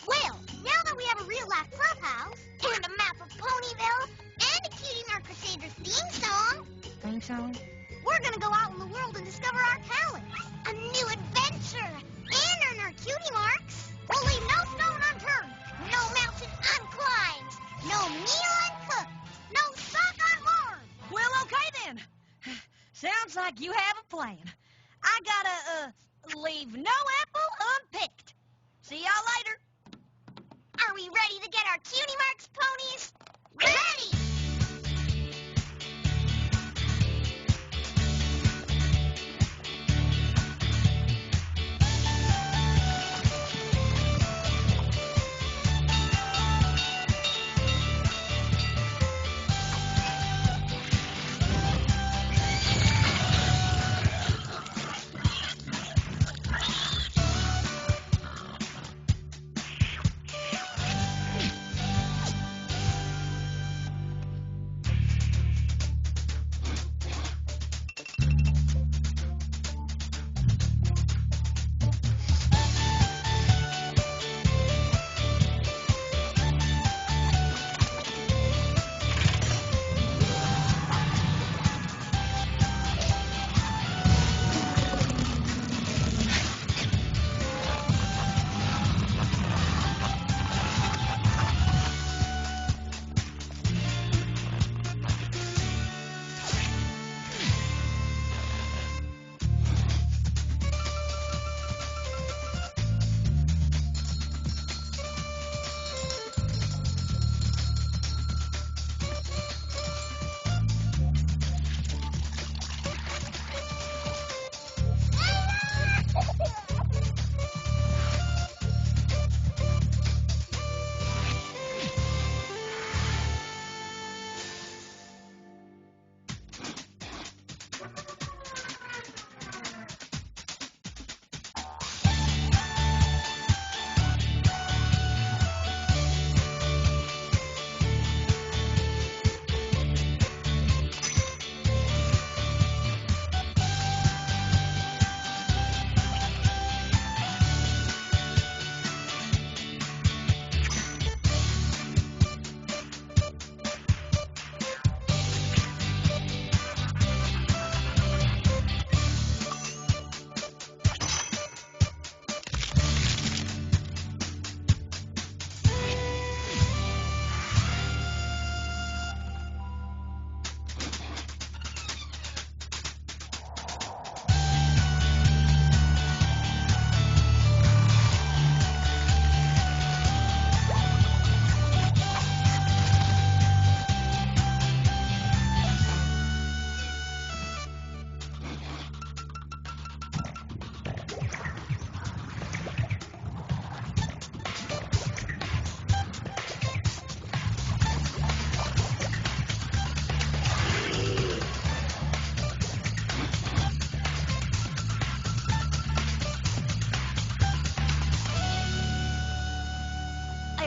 Well, now that we have a real-life clubhouse, and a map of Ponyville, and a Cutie Mark Crusaders theme song, we're gonna go out in the world and discover our talents. A new adventure. And earn our cutie marks. We'll leave no stone unturned. No mountain unclimbed. No meal uncooked. No sock unworn. Well, okay then. Sounds like you have a plan. I gotta, leave no apple unpicked. See y'all later. Are we ready to get our cutie marks, ponies? Ready!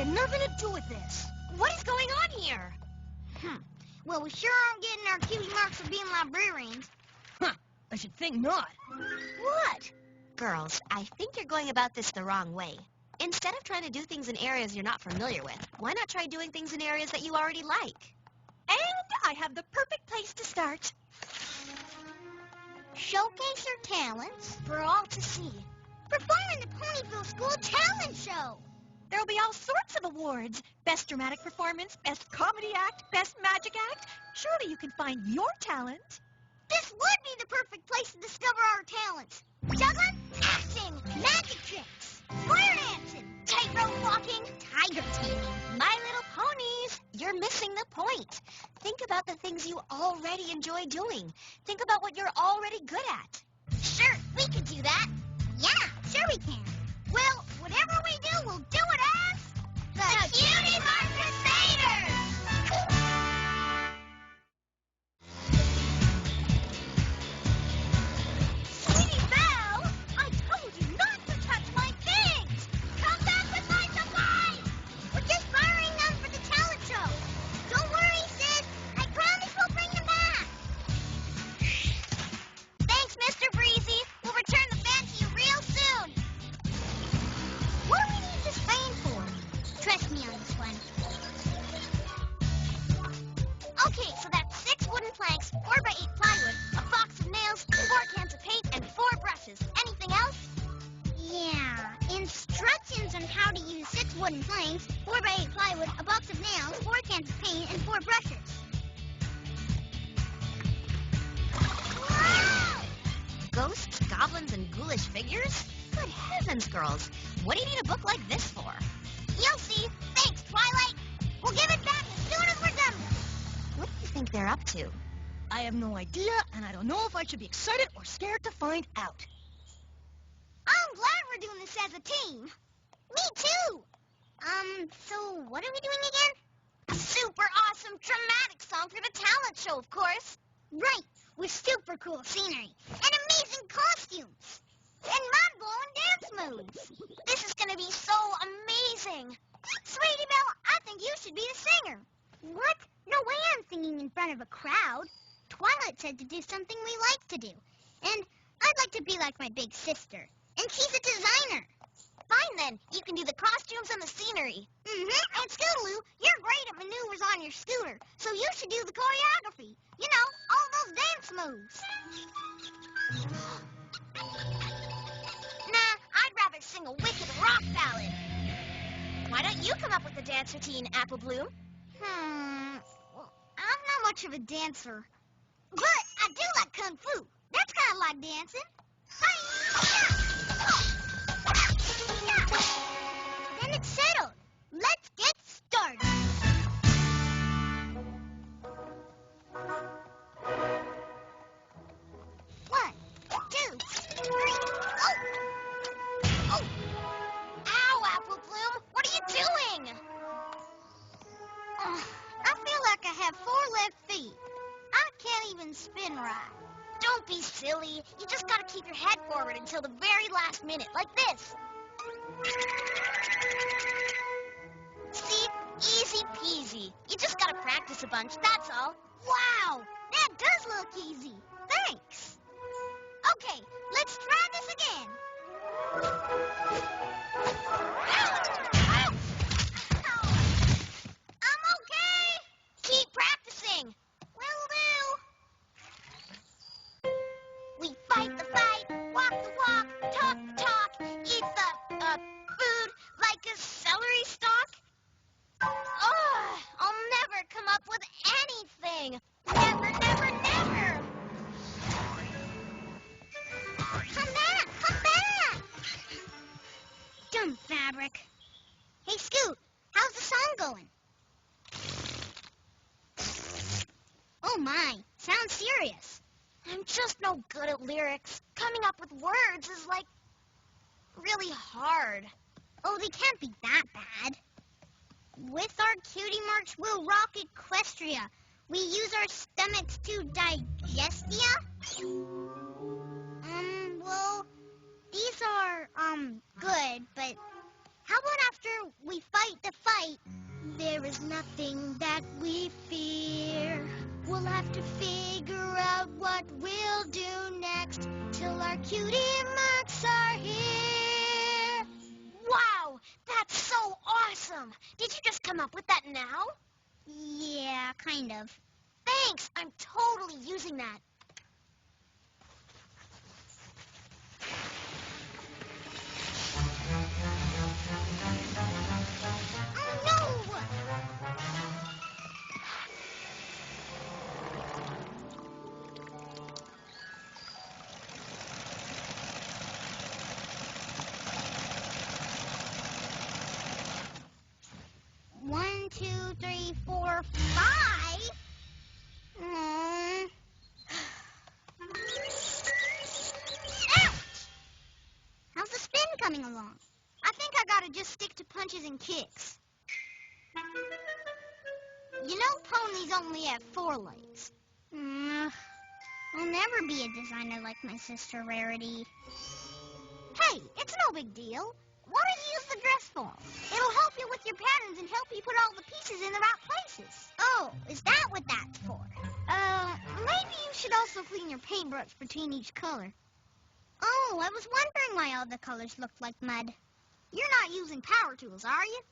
Nothing to do with this. What is going on here? Well, we sure aren't getting our cutie marks for being librarians. I should think not. What? Girls, I think you're going about this the wrong way. Instead of trying to do things in areas you're not familiar with, why not try doing things in areas that you already like? And I have the perfect place to start. Showcase your talents for all to see. Perform in the Ponyville School Talent Show. There'll be all sorts of awards. Best dramatic performance, best comedy act, best magic act. Surely you can find your talent. This would be the perfect place to discover our talents. Juggling, acting, magic tricks, square dancing, tightrope walking, tiger taming. My Little Ponies, you're missing the point. Think about the things you already enjoy doing. Think about what you're already good at. Sure, we could do that. Yeah, sure we can. Well, whatever we do, we'll do it as the Cutie Mark Crusaders! Sweetie Belle, I told you not to touch my pigs! Come back with my supplies! We're just borrowing them for the talent show. Don't worry, sis. I promise we'll bring them back. Thanks, Mr. Breezy. We'll return the fan to you real soon. What do we need this fan for? Trust me on this one. Okay, so that's 6 wooden planks, 4x8 plywood, a box of nails, 4 cans of paint, and 4 brushes. Anything else? Yeah, instructions on how to use 6 wooden planks, 4x8 plywood, a box of nails, 4 cans of paint, and 4 brushes. Wow! Ghosts, goblins, and ghoulish figures? Good heavens, girls. What do you need a book like this for? You'll see. Thanks, Twilight. We'll give it back as soon as we're done. What do you think they're up to? I have no idea, and I don't know if I should be excited or scared to find out. I'm glad we're doing this as a team. Me too. So what are we doing again? A super awesome dramatic song for the talent show, of course. Right, with super cool scenery and amazing costumes. And mind-blowing dance moves. This is going to be so amazing. Sweetie Belle, I think you should be the singer. What? No way I'm singing in front of a crowd. Twilight said to do something we like to do. And I'd like to be like my big sister. And she's a designer. Fine then. You can do the costumes and the scenery. Mm-hmm. And Scootaloo, you're great at maneuvers on your scooter. So you should do the choreography. You know, all those dance moves. Nah, I'd rather sing a wicked rock ballad. Why don't you come up with a dance routine, Apple Bloom? Well, I'm not much of a dancer. But I do like Kung Fu. That's kind of like dancing. Then it's settled. Let's get started. One, two, three. Oh! Oh! Ow, Apple Bloom! What are you doing? I feel like I have 4 left feet. I can't even spin right. Don't be silly. You just gotta keep your head forward until the very last minute, like this. See? Easy peasy. You just gotta practice a bunch, that's all. Wow, that does look easy. Thanks. Okay, let's try this again. I'm okay. Keep practicing. Will do. We fight the fight, walk the walk, talk the talk, eat the, Food like a celery stalk? Ugh, I'll never come up with anything. Never, never, never. Come back, come back. Dumb fabric. Hey, Scoot, how's the song going? Oh my, sounds serious. I'm just no good at lyrics. Coming up with words is like really hard. Oh, they can't be that bad. With our cutie marks, we'll rock Equestria. We use our stomachs to digestia. Well, these are, good, but how about after we fight the fight? There is nothing that we fear. We'll have to figure out what we'll do next till our cutie marks are here. Wow, awesome! Did you just come up with that now? Yeah, kind of. Thanks! I'm totally using that. Oh, no! One, two, three, four, five. Mm. Ouch! How's the spin coming along? I think I gotta just stick to punches and kicks. You know ponies only have 4 legs. I'll never be a designer like my sister Rarity. Hey, it's no big deal. Why don't you use the dress form? It'll help you with your patterns and help you put all the pieces in the right places. Oh, is that what that's for? Maybe you should also clean your paintbrush between each color. Oh, I was wondering why all the colors looked like mud. You're not using power tools, are you?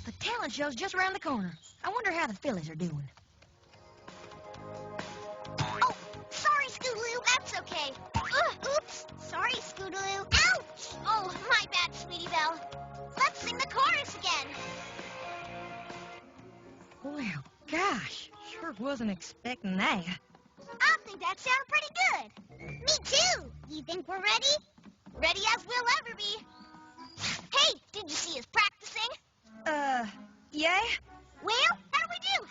The talent show's just around the corner. I wonder how the fillies are doing. Oh, sorry, Scootaloo. That's okay. Oops. Sorry, Scootaloo. Ouch! Oh, my bad, Sweetie Belle. Let's sing the chorus again. Well, gosh, sure wasn't expecting that. I think that sounded pretty good. Me too. You think we're ready? Ready as we'll ever be. Hey, did you see us practicing? Yeah? Well, how do we do?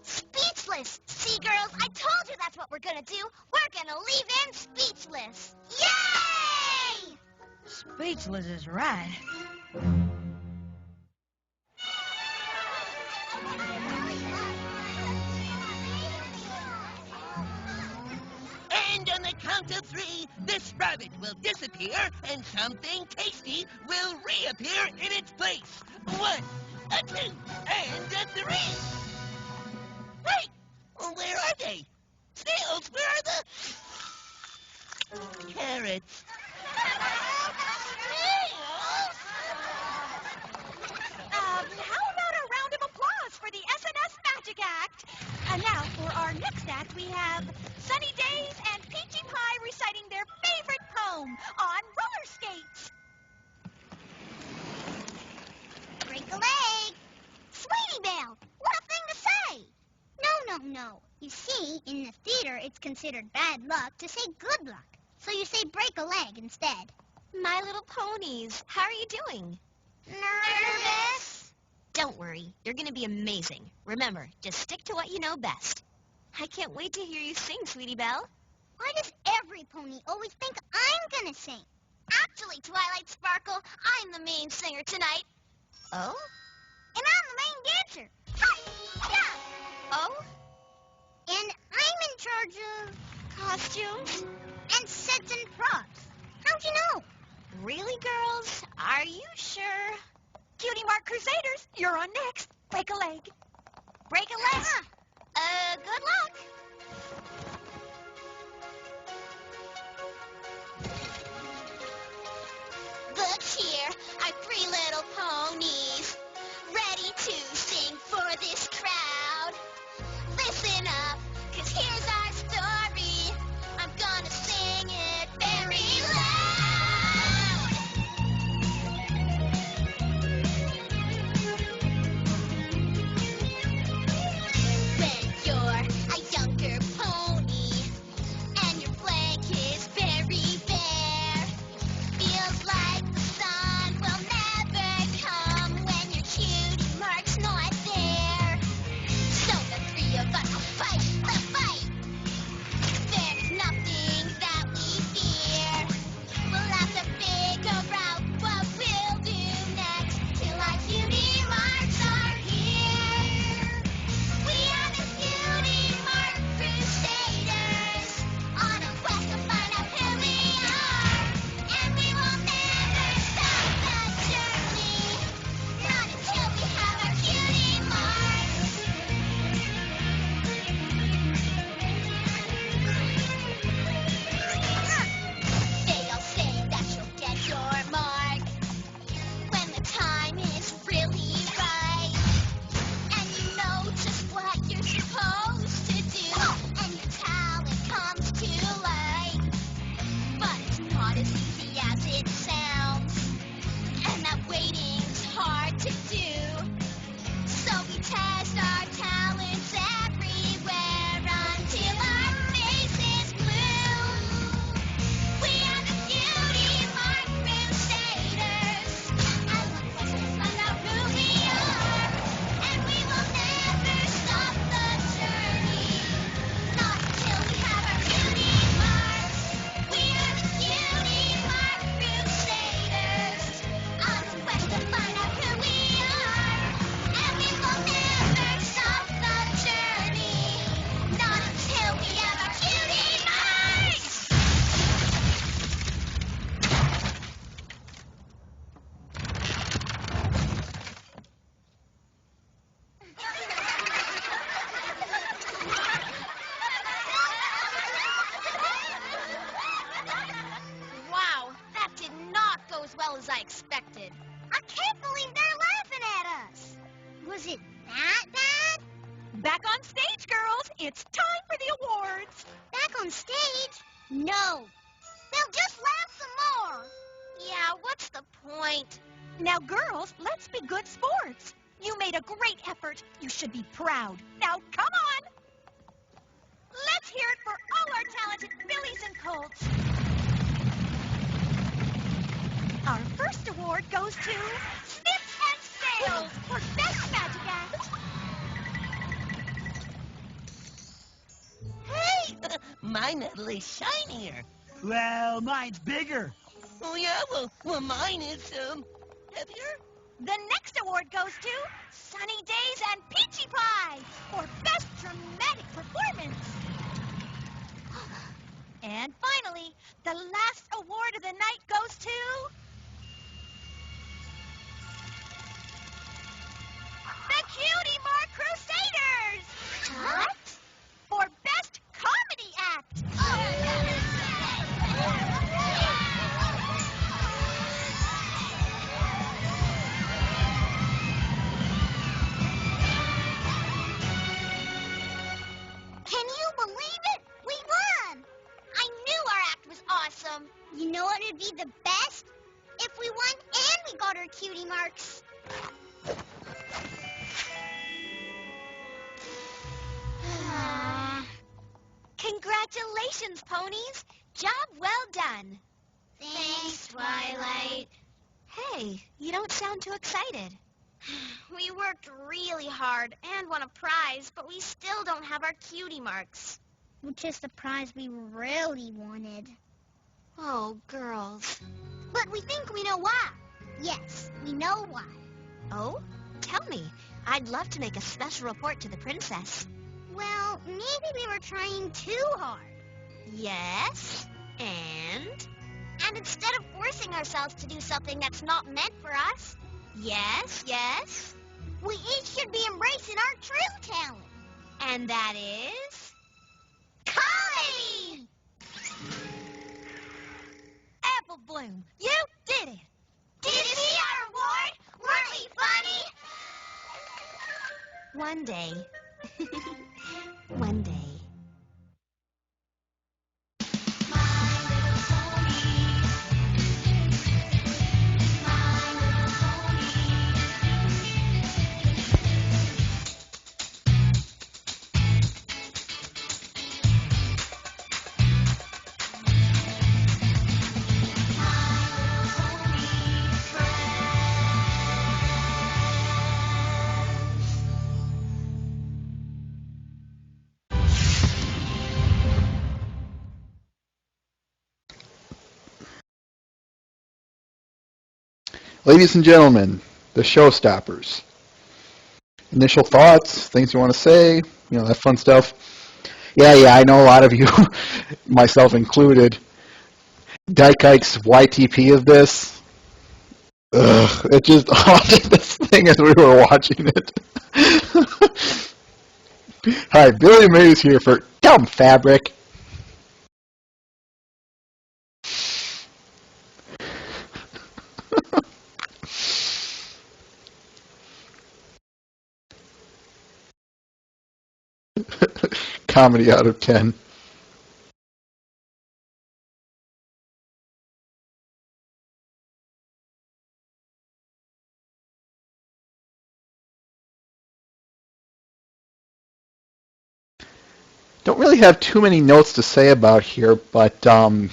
Speechless. See, girls, I told you that's what we're gonna do. We're gonna leave them speechless. Yay! Speechless is right. And on the count of 3, this rabbit will disappear and something tasty will reappear in its place. 1, a 2, and a 3. Wait, where are they? Snails, where are the carrots? How about a round of applause for the SNS Magic Act? And now for our next act, we have Sunny Days and Peachy Pie reciting their favorite poem on roller skates. Break a leg. Sweetie Belle, what a thing to say. No. You see, in the theater, it's considered bad luck to say good luck. So you say break a leg instead. My little ponies, how are you doing? Nervous? Don't worry, you're gonna be amazing. Remember, just stick to what you know best. I can't wait to hear you sing, Sweetie Belle. Why does every pony always think I'm gonna sing? Actually, Twilight Sparkle, I'm the main singer tonight. Oh? And I'm the main dancer. Hi-ya! Oh? And I'm in charge of Costumes? and sets and props. How'd you know? Really, girls? Are you sure? Cutie Mark Crusaders, you're on next. Break a leg. Break a leg? Good luck. Good cheer, our 3 little ponies, ready to sing for this crowd. Listen up, 'cause here's our story. I'm gonna sing it very loud. When you're a young go as well as I expected. I can't believe they're laughing at us. Was it that bad? Back on stage, girls. It's time for the awards. Back on stage? No. They'll just laugh some more. Yeah, what's the point? Now, girls, let's be good sports. You made a great effort. You should be proud. Now, come on. Let's hear it for all our talented Billies and Colts. Our first award goes to Snips and Snails for Best Magic Act. Hey, my medal is shinier. Well, mine's bigger. Oh, yeah, well, mine is, heavier. The next award goes to Sunny Days and Peachy Pie for Best Dramatic Performance. And finally, the last award of the night goes to the Cutie Mark Crusaders. What? For Best Comedy Act. Can you believe it? We won! I knew our act was awesome. You know what would be the best? If we won and we got our cutie marks. Congratulations, ponies. Job well done. Thanks, Twilight. Hey, you don't sound too excited. We worked really hard and won a prize, but we still don't have our cutie marks. Which is the prize we really wanted. Oh, girls. But we think we know why. Yes, we know why. Oh? Tell me. I'd love to make a special report to the princess. Well, maybe we were trying too hard. Yes? And? And instead of forcing ourselves to do something that's not meant for us, Yes? we each should be embracing our true talent. And that is? Comedy! Apple Bloom, you did it! Did you see our award? Weren't we funny? One day. One day. Ladies and gentlemen, the showstoppers. Initial thoughts, things you want to say, that fun stuff. Yeah, I know a lot of you, myself included. Dyke Ike's YTP of this, it just haunted this thing as we were watching it. Hi, Billy Mays here for Dumb Fabric. Comedy out of 10. Don't really have too many notes to say about here, but and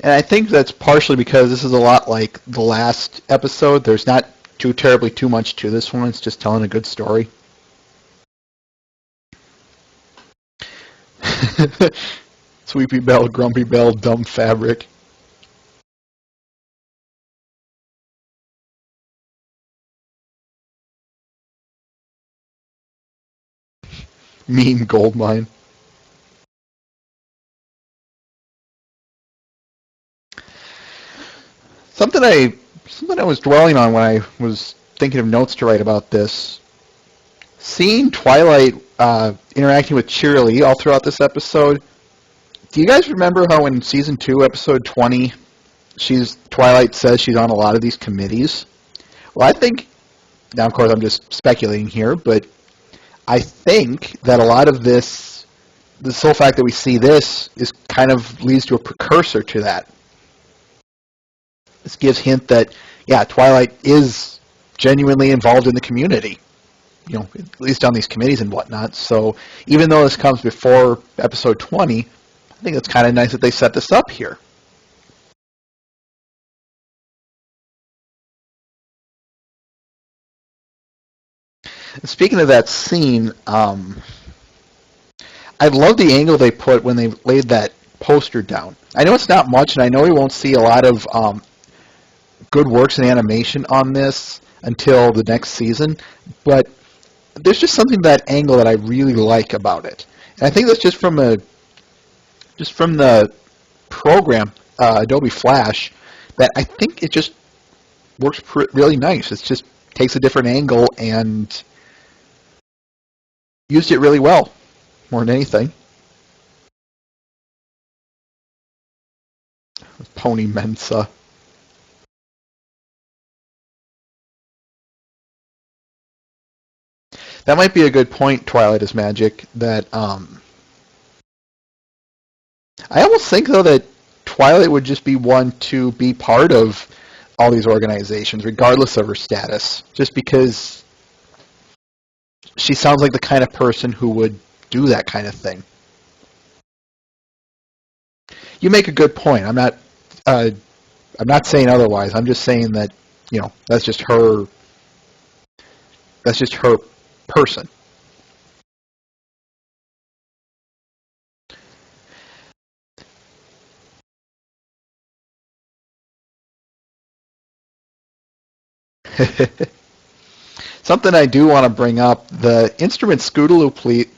I think that's partially because this is a lot like the last episode. There's not too much to this one. It's just telling a good story. Sweepy Bell, Grumpy Bell, Dumb Fabric. Mean Gold Mine. Something I was dwelling on when I was thinking of notes to write about this. Seeing Twilight interacting with Cheerilee all throughout this episode. Do you guys remember how in Season 2, Episode 20, Twilight says she's on a lot of these committees. Well, I think, now of course I'm just speculating here, but I think that a lot of this, the sole fact that we see this, is kind of leads to a precursor to that. This gives hint that, yeah, Twilight is genuinely involved in the community, at least on these committees and whatnot. So even though this comes before episode 20, I think it's kind of nice that they set this up here. And speaking of that scene, I love the angle they put when they laid that poster down. I know it's not much, and I know we won't see a lot of good works in animation on this until the next season, but there's just something that angle that I really like about it. And I think that's just from the program, Adobe Flash, that I think it just works really nice. It just takes a different angle and used it really well, more than anything. Pony Mensa. That might be a good point, Twilight is Magic, that I almost think, though, that Twilight would just be one to be part of all these organizations, regardless of her status, just because she sounds like the kind of person who would do that kind of thing. You make a good point. I'm not saying otherwise. I'm just saying that, that's just her. That's just her person. Something I do want to bring up: the instrument Scootaloo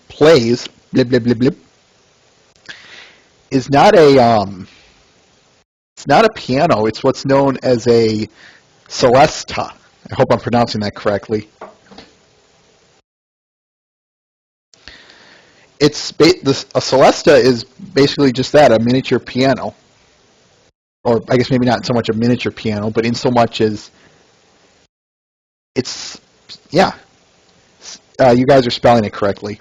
plays, blip blip blip blip, is not a it's not a piano. It's what's known as a celesta. I hope I'm pronouncing that correctly. A celesta is basically just that, a miniature piano. Or I guess maybe not so much a miniature piano, but in so much as it's, yeah, you guys are spelling it correctly.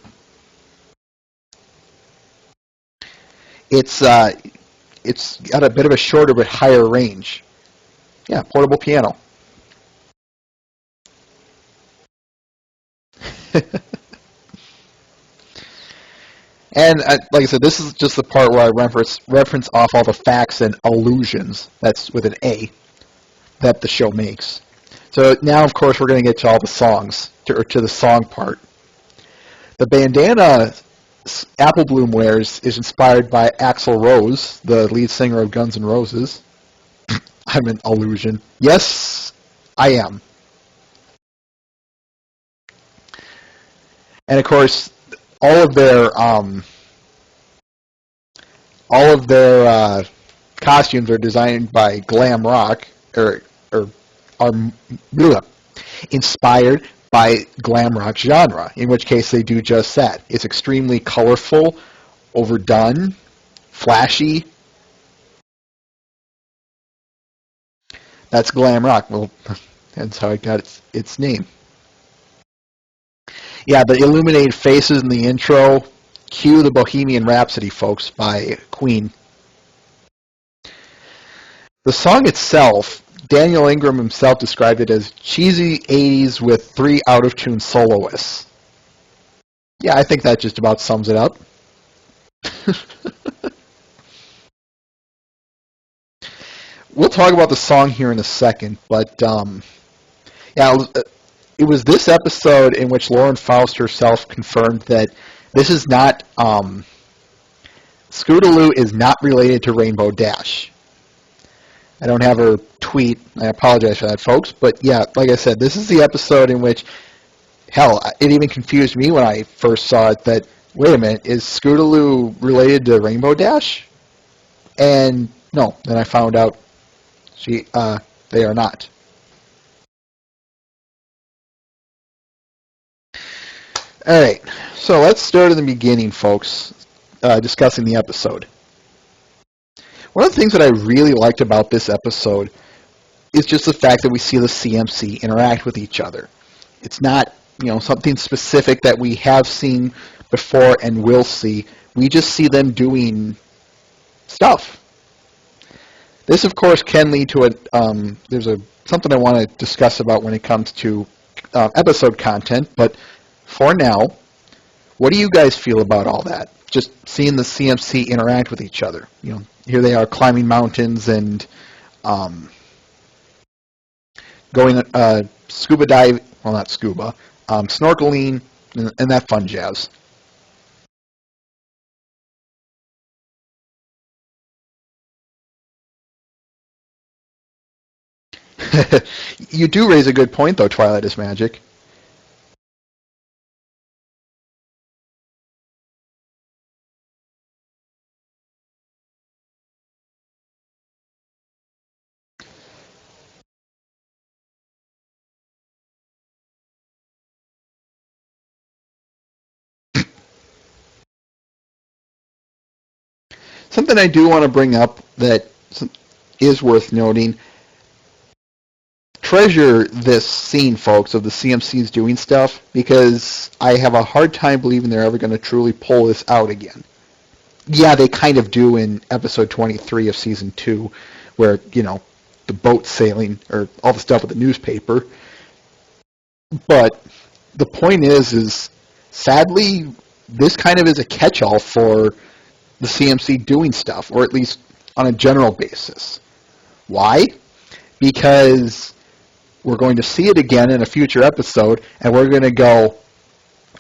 It's got a bit of a shorter but higher range. Yeah, portable piano. And like I said, this is just the part where I reference off all the facts and allusions, that's with an A, that the show makes. So now, of course, we're going to get to all the songs, to the song part. The bandana Apple Bloom wears is inspired by Axl Rose, the lead singer of Guns N' Roses. I'm an allusion. Yes, I am. And of course, all of their costumes are designed by glam rock, or are inspired by glam rock genre. In which case, they do just that. It's extremely colorful, overdone, flashy. That's glam rock. Well, that's how it got its name. Yeah, the illuminated faces in the intro. Cue the Bohemian Rhapsody, folks, by Queen. The song itself, Daniel Ingram himself described it as cheesy 80s with 3 out-of-tune soloists. Yeah, I think that just about sums it up. We'll talk about the song here in a second, but yeah, it was this episode in which Lauren Faust herself confirmed that this is not, Scootaloo is not related to Rainbow Dash. I don't have her tweet. I apologize for that, folks. But yeah, like I said, this is the episode in which, hell, it even confused me when I first saw it that, wait a minute, is Scootaloo related to Rainbow Dash? And no, then I found out they are not. All right, so let's start at the beginning, folks, discussing the episode. One of the things that I really liked about this episode is just the fact that we see the CMC interact with each other. It's not, something specific that we have seen before and will see. We just see them doing stuff. This, of course, can lead to something I want to discuss about when it comes to episode content, but for now, what do you guys feel about all that? Just seeing the CMC interact with each other. Here they are climbing mountains and going scuba dive, well, not scuba, snorkeling, and that fun jazz. You do raise a good point, though, Twilight is Magic. Something I do want to bring up that is worth noting, treasure this scene, folks, of the CMCs doing stuff, because I have a hard time believing they're ever going to truly pull this out again. Yeah, they kind of do in episode 23 of season 2, where, the boat sailing, or all the stuff with the newspaper. But the point is sadly, this kind of is a catch-all for the CMC doing stuff, or at least on a general basis. Why? Because we're going to see it again in a future episode, and we're going to go,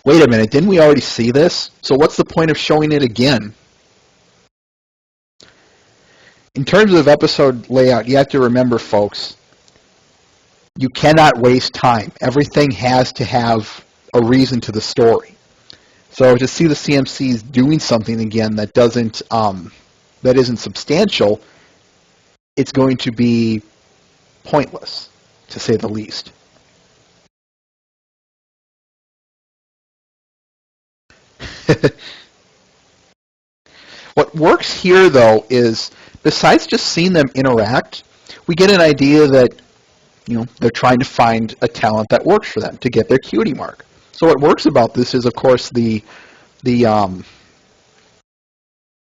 wait a minute, didn't we already see this? So what's the point of showing it again? In terms of episode layout, you have to remember, folks, you cannot waste time. Everything has to have a reason to the story. So to see the CMCs doing something again that isn't substantial, it's going to be pointless, to say the least. What works here, though, is besides just seeing them interact, we get an idea that they're trying to find a talent that works for them to get their cutie mark. So what works about this is, of course, the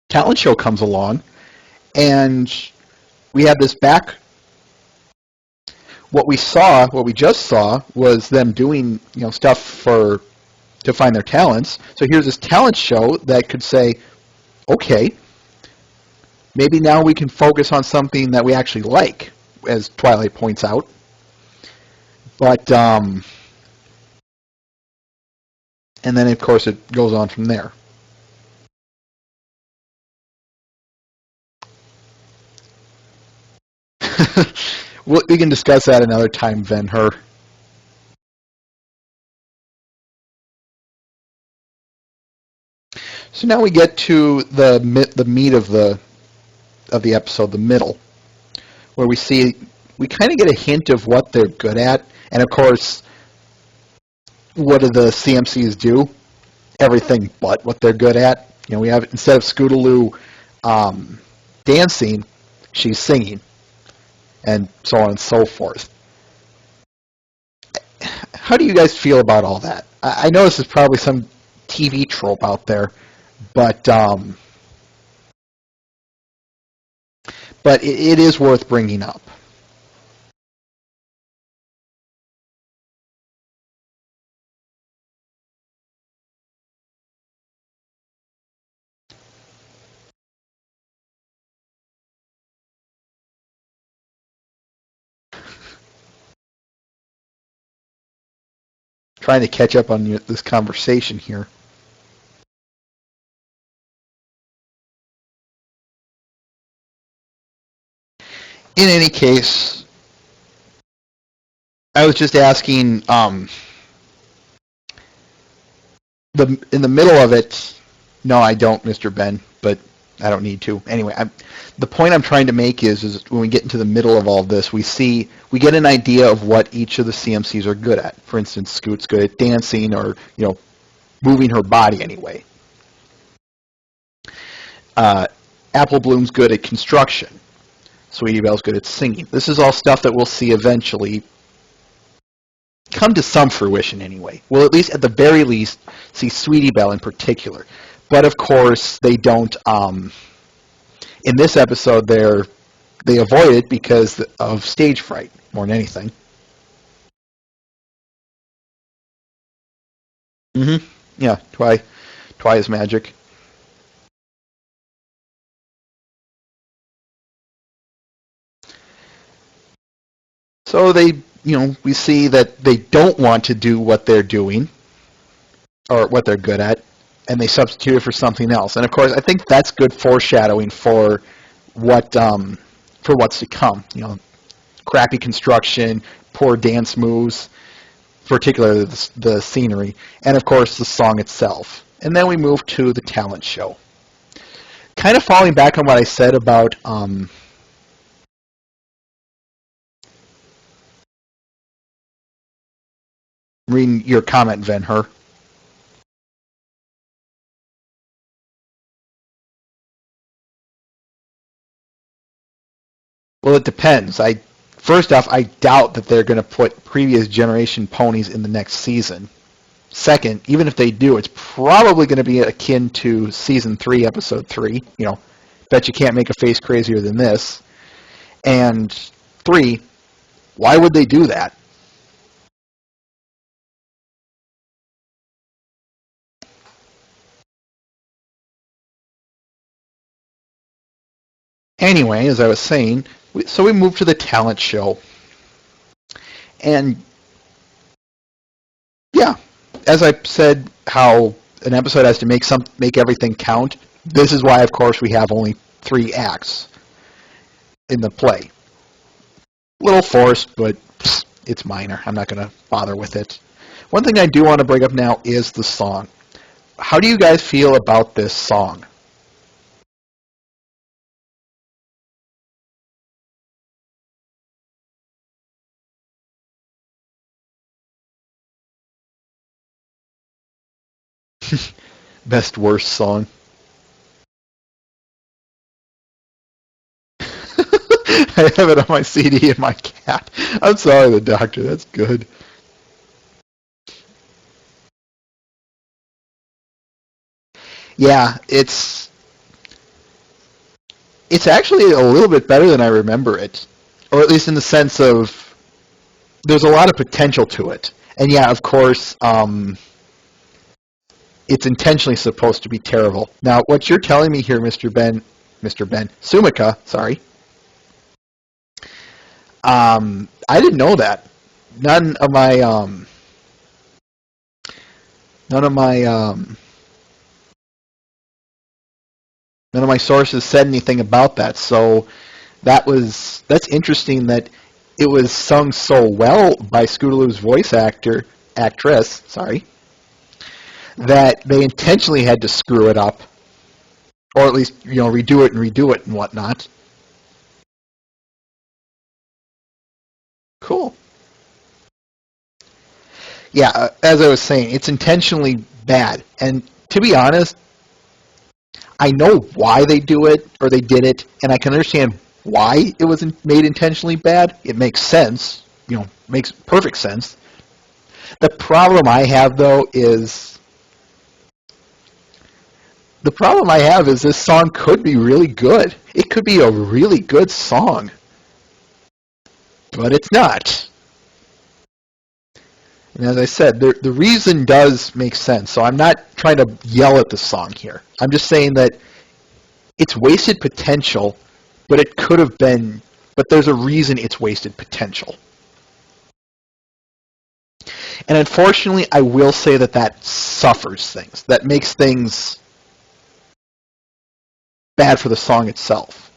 talent show comes along, and we have this back. What we just saw, was them doing stuff to find their talents. So here's this talent show that could say, okay, maybe now we can focus on something that we actually like, as Twilight points out. But and then of course it goes on from there. We can discuss that another time, Ben-Hur. So now we get to the meat of the episode, the middle, where we kind of get a hint of what they're good at, and of course, what do the CMCs do? Everything but what they're good at. We have, instead of Scootaloo dancing, she's singing, and so on and so forth. How do you guys feel about all that? I know this is probably some TV trope out there, but it is worth bringing up. Trying to catch up on this conversation here. In any case, I was just asking, in the middle of it, no, I don't, Mr. Ben, but I don't need to. Anyway, the point I'm trying to make is when we get into the middle of all this, we get an idea of what each of the CMCs are good at. For instance, Scoot's good at dancing, or moving her body anyway. Apple Bloom's good at construction. Sweetie Belle's good at singing. This is all stuff that we'll see eventually come to some fruition anyway. We'll at least, at the very least, see Sweetie Belle in particular. But of course, they don't. In this episode, they avoid it because of stage fright more than anything. Yeah, Twi is magic. So we see that they don't want to do what they're doing or what they're good at, and they substitute it for something else. And of course, I think that's good foreshadowing for what's to come. Crappy construction, poor dance moves, particularly the scenery, and of course the song itself. And then we move to the talent show. Kind of falling back on what I said about reading your comment, Venher. Well, it depends. First off, I doubt that they're going to put previous generation ponies in the next season. Second, even if they do, it's probably going to be akin to season 3, episode 3. Bet you can't make a face crazier than this. And 3, why would they do that? Anyway, as I was saying, so we moved to the talent show. And yeah, as I said, how an episode has to make everything count. This is why, of course, we have only 3 acts in the play. A little forced, but it's minor. I'm not going to bother with it. One thing I do want to bring up now is the song. How do you guys feel about this song? Best worst song. I have it on my CD in my cat. I'm sorry, the doctor. That's good. Yeah, it's actually a little bit better than I remember it, or at least in the sense of there's a lot of potential to it. And yeah, of course, it's intentionally supposed to be terrible. Now, what you're telling me here, Mr. Ben, Sumika, sorry. I didn't know that. None of my sources said anything about that. So that's interesting that it was sung so well by Scootaloo's actress, sorry, that they intentionally had to screw it up, or at least redo it and whatnot. Cool. Yeah, as I was saying, it's intentionally bad, and to be honest, I know why they do it, or they did it, and I can understand why it was made intentionally bad. It makes sense, makes perfect sense. The problem I have, though, is this song could be really good. It could be a really good song, but it's not. And as I said, the reason does make sense. So I'm not trying to yell at the song here. I'm just saying that it's wasted potential, but it could have been, but there's a reason it's wasted potential. And unfortunately, I will say that suffers things. That makes things bad for the song itself.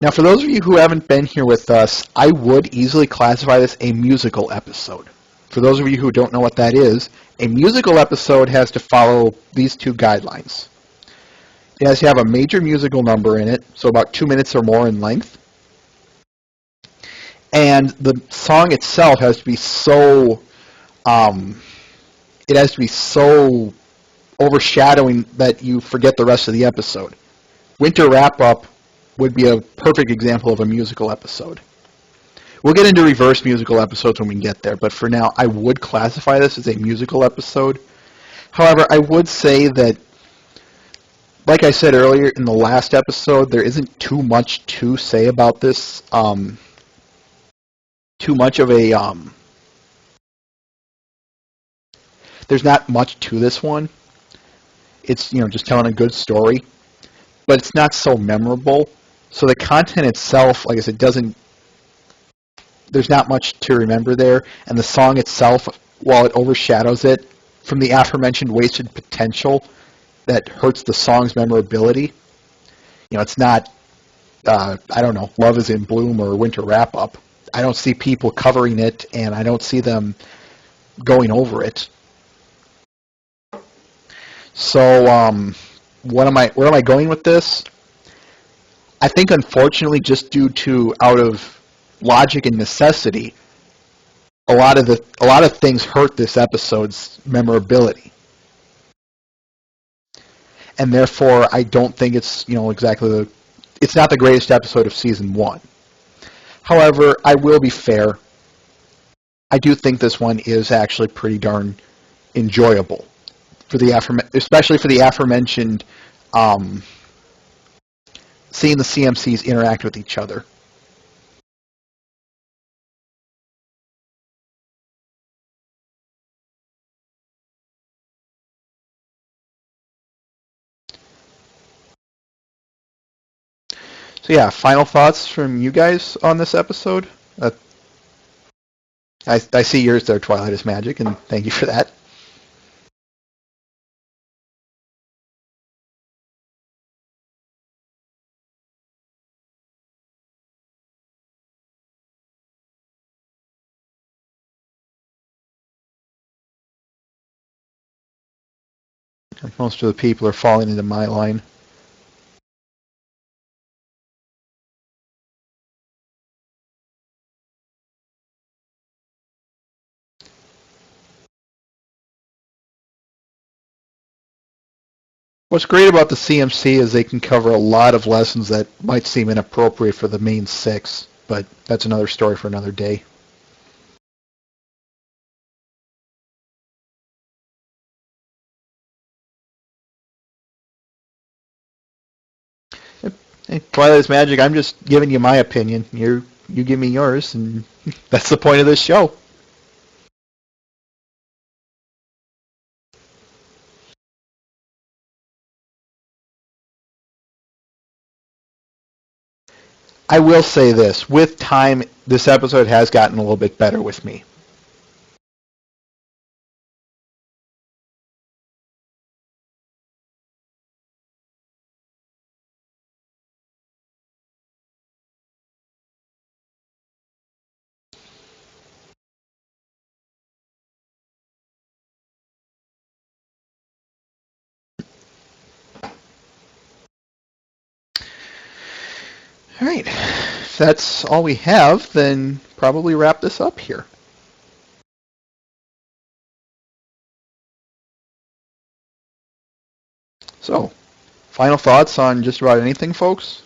Now, for those of you who haven't been here with us, I would easily classify this a musical episode. For those of you who don't know what that is, a musical episode has to follow these 2 guidelines. It has to have a major musical number in it, so about 2 minutes or more in length. And the song itself has to be so overshadowing that you forget the rest of the episode. Winter Wrap-Up would be a perfect example of a musical episode. We'll get into reverse musical episodes when we get there, but for now, I would classify this as a musical episode. However, I would say that, like I said earlier in the last episode, there isn't too much to say about this. Too much of a there's not much to this one. It's just telling a good story, but it's not so memorable. So the content itself, like I said, doesn't. There's not much to remember there, and the song itself, while it overshadows it, from the aforementioned wasted potential that hurts the song's memorability. It's not. I don't know, Love is in Bloom or Winter Wrap Up. I don't see people covering it, and I don't see them going over it. So, where am I going with this? I think, unfortunately, just due to out of logic and necessity, a lot of things hurt this episode's memorability, and therefore, I don't think it's exactly it's not the greatest episode of season one. However, I will be fair. I do think this one is actually pretty darn enjoyable especially for the aforementioned seeing the CMCs interact with each other. So yeah, final thoughts from you guys on this episode? I see yours there, Twilight is Magic, and thank you for that. Most of the people are falling into my line. What's great about the CMC is they can cover a lot of lessons that might seem inappropriate for the main six, but that's another story for another day. Hey, Twilight is Magic, I'm just giving you my opinion. You give me yours, and that's the point of this show. I will say this. With time, this episode has gotten a little bit better with me. All right. If that's all we have, then probably wrap this up here. So, final thoughts on just about anything, folks?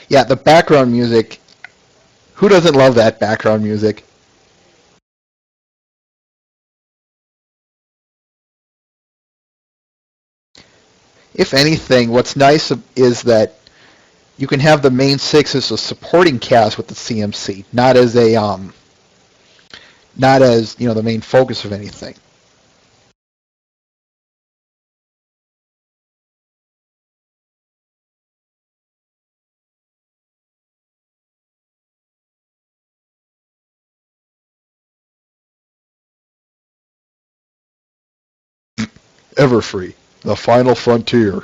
Yeah, the background music. Who doesn't love that background music? If anything, what's nice is that you can have the main six as a supporting cast with the CMC, not as the main focus of anything. Everfree, the final frontier.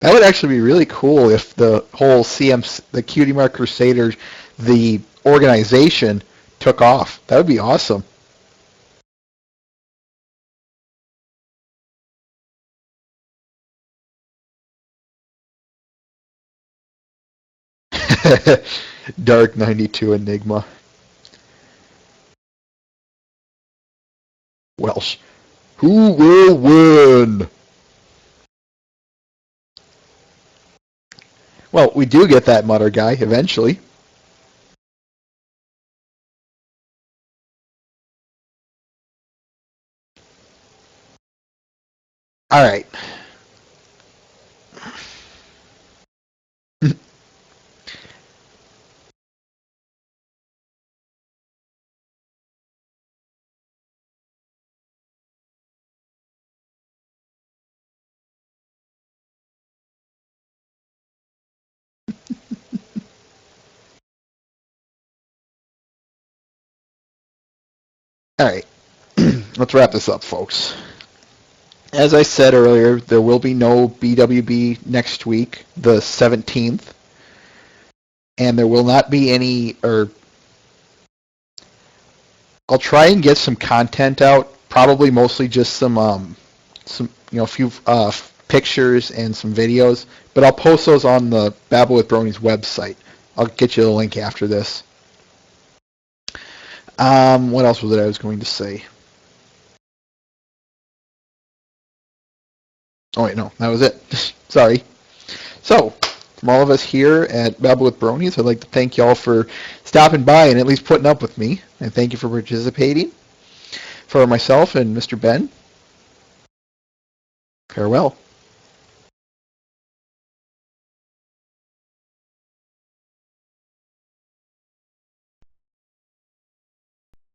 That would actually be really cool if the whole the Cutie Mark Crusaders, the organization, took off. That would be awesome. Dark 92 Enigma. Welsh. Who will win? Well, we do get that Mutter guy eventually. All right. All right. Let's wrap this up, folks. As I said earlier, there will be no BWB next week, the 17th, and there will not be any, or I'll try and get some content out, probably mostly just some a few pictures and some videos, but I'll post those on the Babble with Bronies website. I'll get you the link after this. What else was it I was going to say? Oh wait, no, that was it. Sorry. So, from all of us here at Babble with Bronies, I'd like to thank y'all for stopping by and at least putting up with me, and thank you for participating. For myself and Mr. Ben, farewell.